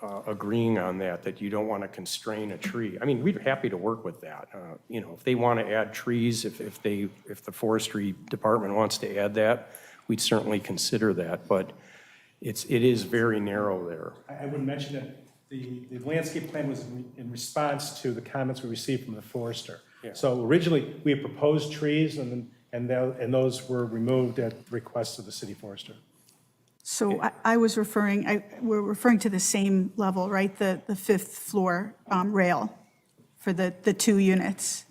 agreeing on that you don't want to constrain a tree. I mean, we're happy to work with that. If they want to add trees, if the forestry department wants to add that, we'd certainly consider that, but it is very narrow there. I would mention that the landscape plan was in response to the comments we received from the forester. Yeah. So originally, we had proposed trees, and those were removed at the request of the city forester. So we're referring to the same level, right? The fifth floor rail for the two units.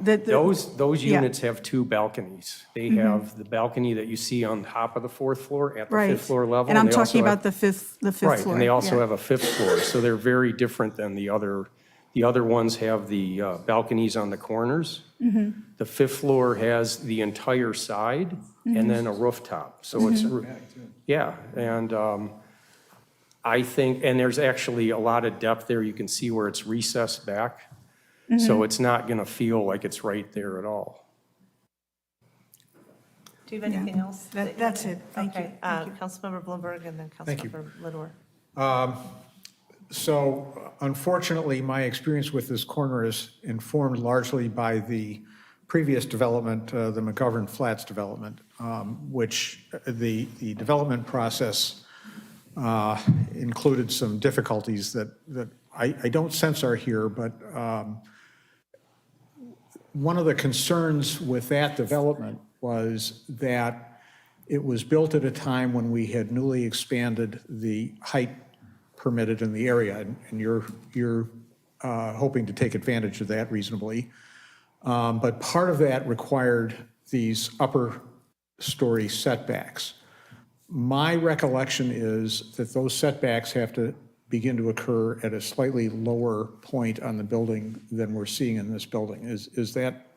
Those yeah. units have two balconies. They have the balcony that you see on top of the fourth floor at the Right. fifth floor level. And I'm they also talking have- about the fifth Right, floor. and they also yeah. have a fifth floor, so they're very different than the other. The other ones have the balconies on the corners. The fifth floor has the entire side and then a rooftop. So it's, yeah, and I think, and there's actually a lot of depth there. You can see where it's recessed back. So it's not going to feel like it's right there at all. Do you have anything else? That's it. Thank you. Okay, Councilmember Bloomberg and then Thank you. Councilmember Lidor. So unfortunately, my experience with this corner is informed largely by the previous development, the McGovern Flats development, which the development process included some difficulties that I don't sense are here, but one of the concerns with that development was that it was built at a time when we had newly expanded the height permitted in the area, and you're hoping to take advantage of that reasonably. But part of that required these upper story setbacks. My recollection is that those setbacks have to begin to occur at a slightly lower point on the building than we're seeing in this building. Is that,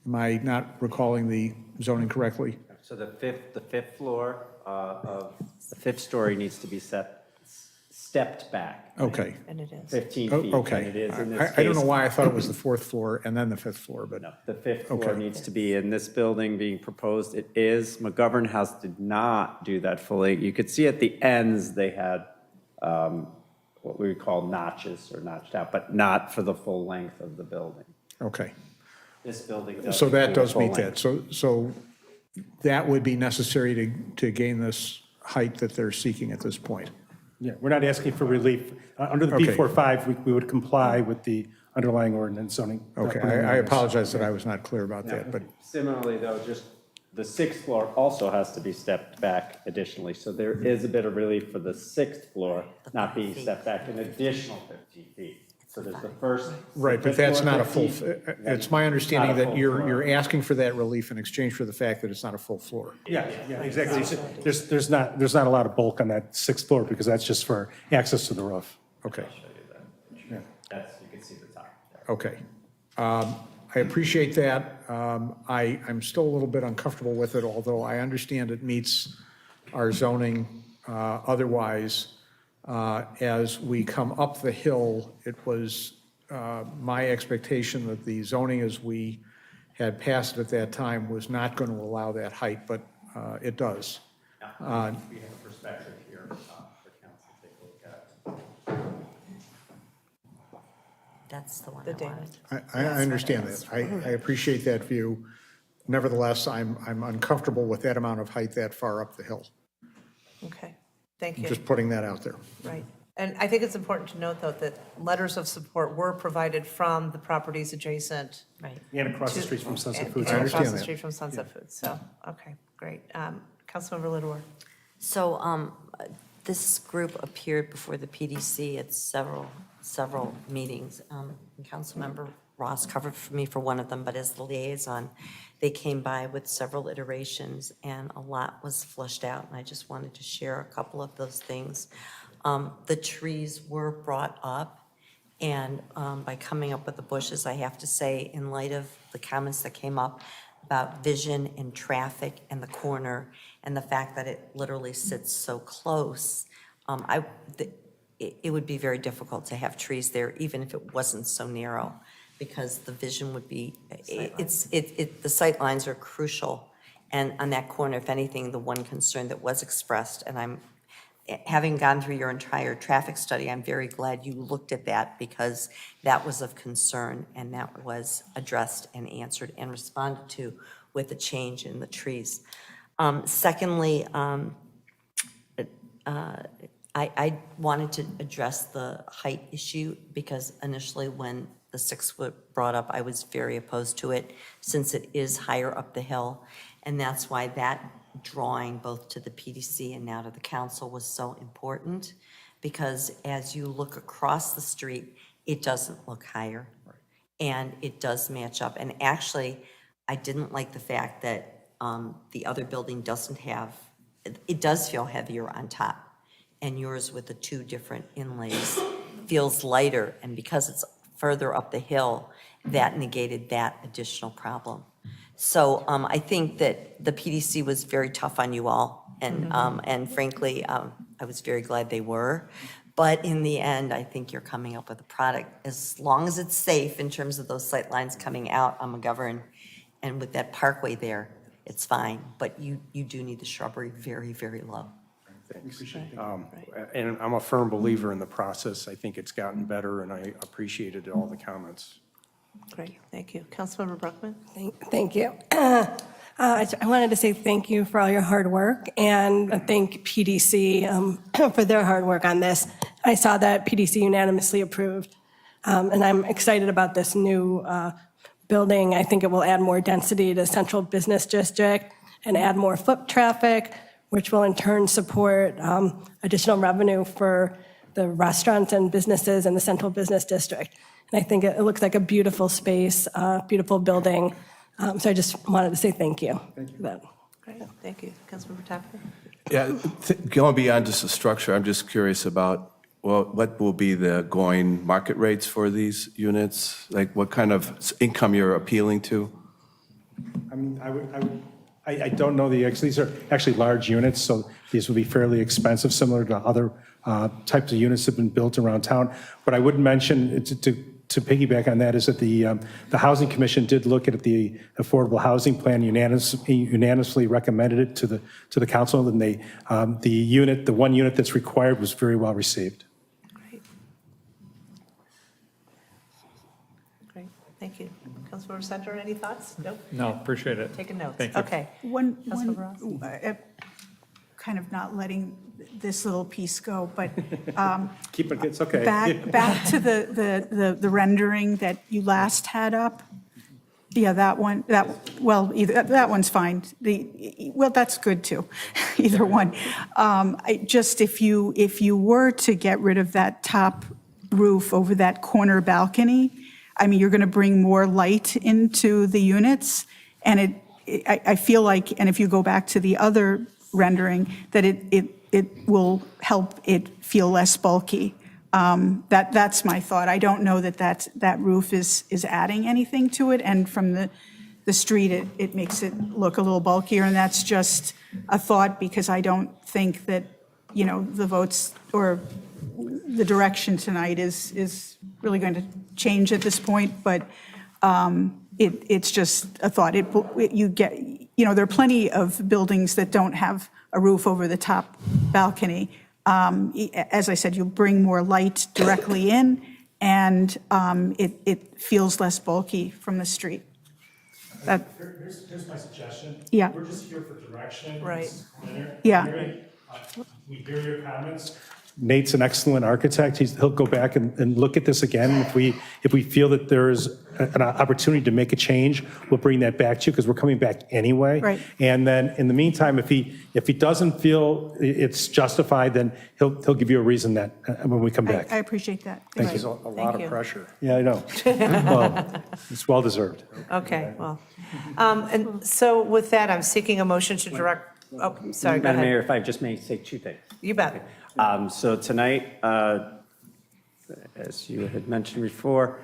am I not recalling the zoning correctly? So the fifth floor of the fifth story needs to be stepped back. Okay. And it is. 15 Oh, feet. okay. And it is in this I don't know case. why I thought it was the fourth floor and then the fifth floor, but. No, the fifth floor Okay. needs to be in this building being proposed. It is. McGovern House did not do that fully. You could see at the ends, they had what we would call notches or notched out, but not for the full length of the building. Okay. This building does. So that include does full meet length. that. So that would be necessary to gain this height that they're seeking at this point. Yeah, we're not asking for relief. Under the Okay. B45, we would comply with the underlying ordinance zoning. Okay, I apologize that I was not clear about that, but, Similarly, though, just the sixth floor also has to be stepped back additionally. So there is a bit of relief for the sixth floor not being stepped back an additional 15 feet. So there's the first. right, but fifth that's floor not a full, 15, it's my understanding not a that full you're floor. asking for that relief in exchange for the fact that it's not a full floor. Yeah, exactly. There's not a lot of bulk on that sixth floor because that's just for access to the roof. Okay, That's, you can see the top. okay. I appreciate that. I'm still a little bit uncomfortable with it, although I understand it meets our zoning otherwise. As we come up the hill, it was my expectation that the zoning as we had passed it at that time was not going to allow that height, but it does. We have a perspective here for council to take a look at. That's the one The I dam. wanted. I understand that. I appreciate that view. Nevertheless, I'm uncomfortable with that amount of height that far up the hill. Okay, thank you. Just putting that out there. Right. And I think it's important to note, though, that letters of support were provided from the properties adjacent. Right. And across the street from Sunset Foods. I And understand across the that. street from Sunset Foods. So, okay, great. Councilmember Lidor. So this group appeared before the PDC at several meetings. Councilmember Ross covered for me for one of them, but as the liaison, they came by with several iterations and a lot was flushed out. And I just wanted to share a couple of those things. The trees were brought up, and by coming up with the bushes, I have to say, in light of the comments that came up about vision and traffic and the corner, and the fact that it literally sits so close, it would be very difficult to have trees there, even if it wasn't so narrow, because the vision would be, the sight lines are crucial. And on that corner, if anything, the one concern that was expressed, and I'm having gone through your entire traffic study, I'm very glad you looked at that because that was of concern and that was addressed and answered and responded to with a change in the trees. Secondly, I wanted to address the height issue because initially when the 6-foot brought up, I was very opposed to it since it is higher up the hill. And that's why that drawing both to the PDC and now to the council was so important, because as you look across the street, it doesn't look higher. And it does match up. And actually, I didn't like the fact that the other building doesn't have, it does feel heavier on top. And yours with the 2 different inlays feels lighter. And because it's further up the hill, that negated that additional problem. So I think that the PDC was very tough on you all. And frankly, I was very glad they were. But in the end, I think you're coming up with a product, as long as it's safe in terms of those sight lines coming out on McGovern. And with that parkway there, it's fine. But you do need the shrubbery very, very low. Thanks. And I'm a firm believer in the process. I think it's gotten better, and I appreciated all the comments. Great, thank you. Councilmember Bruckman? Thank you. I wanted to say thank you for all your hard work and thank PDC for their hard work on this. I saw that PDC unanimously approved, and I'm excited about this new building. I think it will add more density to Central Business District and add more foot traffic, which will in turn support additional revenue for the restaurants and businesses in the Central Business District. And I think it looks like a beautiful space, beautiful building. So I just wanted to say thank you. Thank you. Great, thank you. Councilmember Tapper? Yeah, going beyond just the structure, I'm just curious about, well, what will be the going market rates for these units? Like what kind of income you're appealing to? I mean, I don't know these are actually large units, so these will be fairly expensive, similar to other types of units that have been built around town. What I would mention to piggyback on that is that the Housing Commission did look at the affordable housing plan, unanimously recommended it to the council, and the one unit that's required was very well received. Great, thank you. Councilmember Center, any thoughts? Nope. No, appreciate it. Taking notes. Thank you. Okay. Kind of not letting this little piece go, but Keep it, it's okay. back to the rendering that you last had up. Yeah, that one, that one's fine. Well, that's good too, either one. If you were to get rid of that top roof over that corner balcony, I mean, you're going to bring more light into the units, and I feel like, and if you go back to the other rendering, that it will help it feel less bulky. That's my thought. I don't know that roof is adding anything to it, and from the street, it makes it look a little bulkier, and that's just a thought because I don't think that, the votes or the direction tonight is really going to change at this point, but it's just a thought. There are plenty of buildings that don't have a roof over the top balcony. As I said, you'll bring more light directly in, and it feels less bulky from the street. Here's my suggestion. Yeah. We're just here for direction. Right. Yeah. We hear your comments. Nate's an excellent architect. He'll go back and look at this again. If we feel that there's an opportunity to make a change, we'll bring that back to you because we're coming back anyway. Right. And then in the meantime, if he doesn't feel it's justified, then he'll give you a reason that when we come back. I appreciate that. Thank Right. you. A lot of pressure. Yeah, I know. Well, it's well deserved. Okay, well, and so with that, I'm seeking a motion to direct, oh, sorry, go Madam ahead. Mayor, if I just may say 2 things. You bet. So tonight, as you had mentioned before,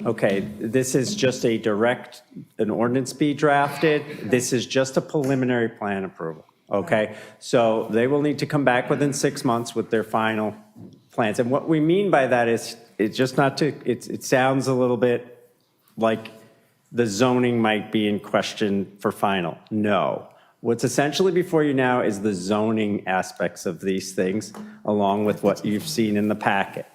okay, this is just an ordinance be drafted. This is just a preliminary plan approval, okay? So they will need to come back within 6 months with their final plans. And what we mean by that is, it's just not to, it sounds a little bit like the zoning might be in question for final. No. What's essentially before you now is the zoning aspects of these things, along with what you've seen in the packet.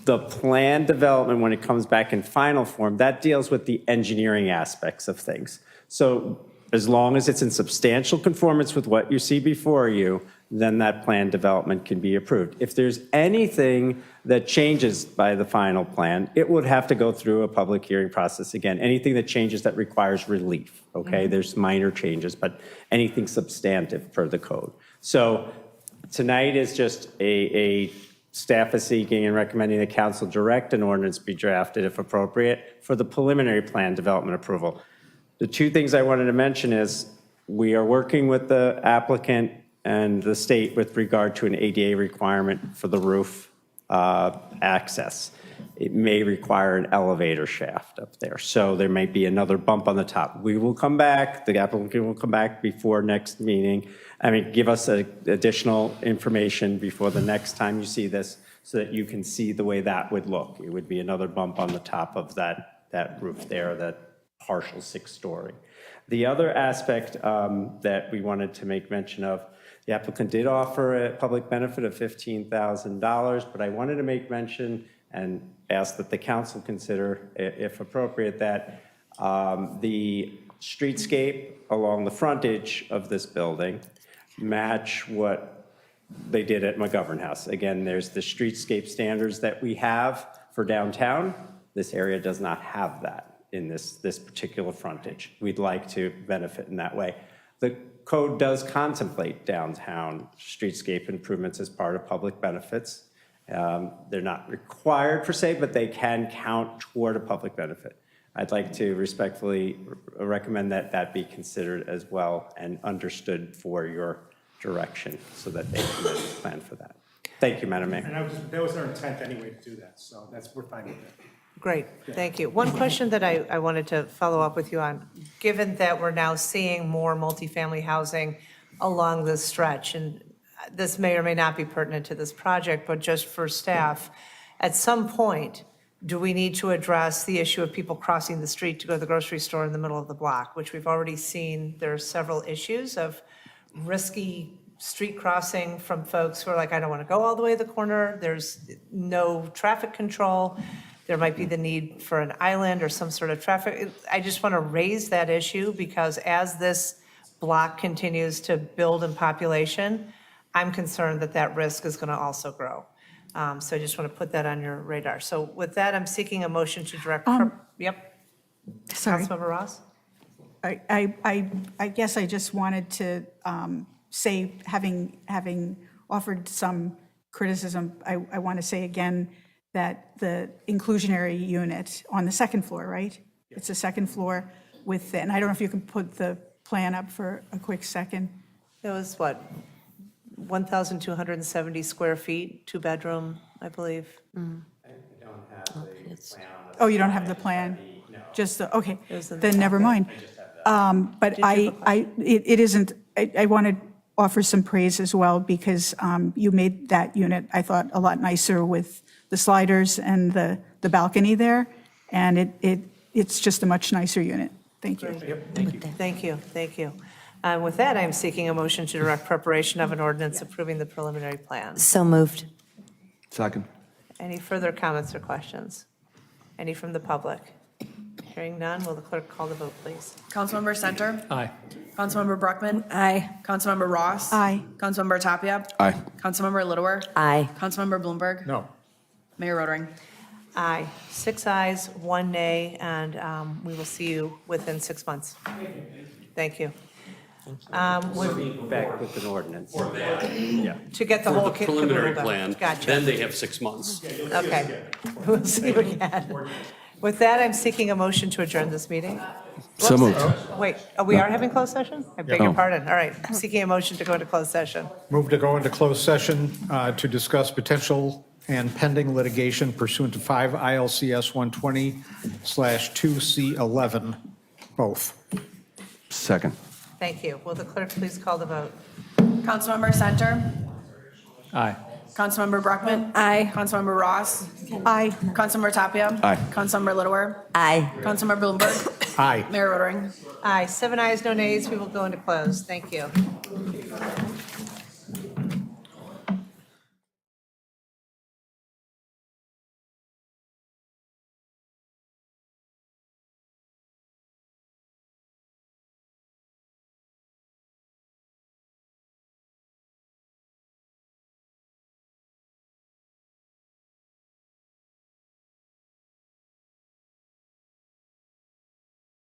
The plan development, when it comes back in final form, that deals with the engineering aspects of things. So as long as it's in substantial conformance with what you see before you, then that plan development can be approved. If there's anything that changes by the final plan, it would have to go through a public hearing process again. Anything that changes that requires relief, okay? There's minor changes, but anything substantive per the code. So tonight is just a staff is seeking and recommending the council direct an ordinance be drafted, if appropriate, for the preliminary plan development approval. The two things I wanted to mention is we are working with the applicant and the state with regard to an ADA requirement for the roof access. It may require an elevator shaft up there, so there might be another bump on the top. We will come back, the applicant will come back before next meeting. Give us additional information before the next time you see this so that you can see the way that would look. It would be another bump on the top of that roof there, that partial 6-story. The other aspect that we wanted to make mention of, the applicant did offer a public benefit of $15,000, but I wanted to make mention and ask that the council consider, if appropriate, that the streetscape along the frontage of this building match what they did at McGovern House. Again, there's the streetscape standards that we have for downtown. This area does not have that in this particular frontage. We'd like to benefit in that way. The code does contemplate downtown streetscape improvements as part of public benefits. They're not required per se, but they can count toward a public benefit. I'd like to respectfully recommend that that be considered as well and understood for your direction so that they can plan for that. Thank you, Madam Mayor. And that was our intent anyway to do that, so we're fine with that. Great, thank you. One question that I wanted to follow up with you on, given that we're now seeing more multifamily housing along this stretch, and this may or may not be pertinent to this project, but just for staff, at some point, do we need to address the issue of people crossing the street to go to the grocery store in the middle of the block, which we've already seen there are several issues of risky street crossing from folks who are like, I don't want to go all the way to the corner, there's no traffic control, there might be the need for an island or some sort of traffic. I just want to raise that issue because as this block continues to build in population, I'm concerned that that risk is going to also grow. So I just want to put that on your radar. So with that, I'm seeking a motion to direct. Yep. Sorry. Councilmember Ross? I guess I just wanted to say, having offered some criticism, I want to say again that the inclusionary unit on the second floor, right? It's a second floor with, and I don't know if you can put the plan up for a quick second. It was what, 1,270 square feet, 2-bedroom, I believe. I don't have the plan on Oh, you don't have the plan? Just the, okay, was in the then never mind. But it isn't, I want to offer some praise as well because you made that unit, I thought, a lot nicer with the sliders and the balcony there. And it's just a much nicer unit. Thank you. Thank you, thank you. With that, I'm seeking a motion to direct preparation of an ordinance approving the preliminary plan. So moved. Second. Any further comments or questions? Any from the public? Hearing none, will the clerk call the vote, please? Councilmember Center? Aye. Councilmember Bruckman? Aye. Councilmember Ross? Aye. Councilmember Tapia? Aye. Councilmember Littler? Aye. Councilmember Bloomberg? No. Mayor Rotering? Aye. 6 ayes, 1 nay, and we will see you within 6 months. Thank you. We'll be back with an ordinance. Yeah. To get the For whole the kit preliminary caboodle. plan, Gotcha. then they have 6 months. Okay. We'll see you again. With that, I'm seeking a motion to adjourn this meeting. So moved. Wait, we are having closed session? I beg your pardon. All right, I'm seeking a motion to go into closed session. Move to go into closed session to discuss potential and pending litigation pursuant to 5 ILCS 120/2C11, both. Second. Thank you. Will the clerk please call the vote? Councilmember Center? Aye. Councilmember Bruckman? Aye. Councilmember Ross? Aye. Councilmember Tapia? Aye. Councilmember Littler? Aye. Councilmember Bloomberg? Aye. Aye. Mayor Rotering. Aye. 7 ayes, no nays. We will go into close. Thank you.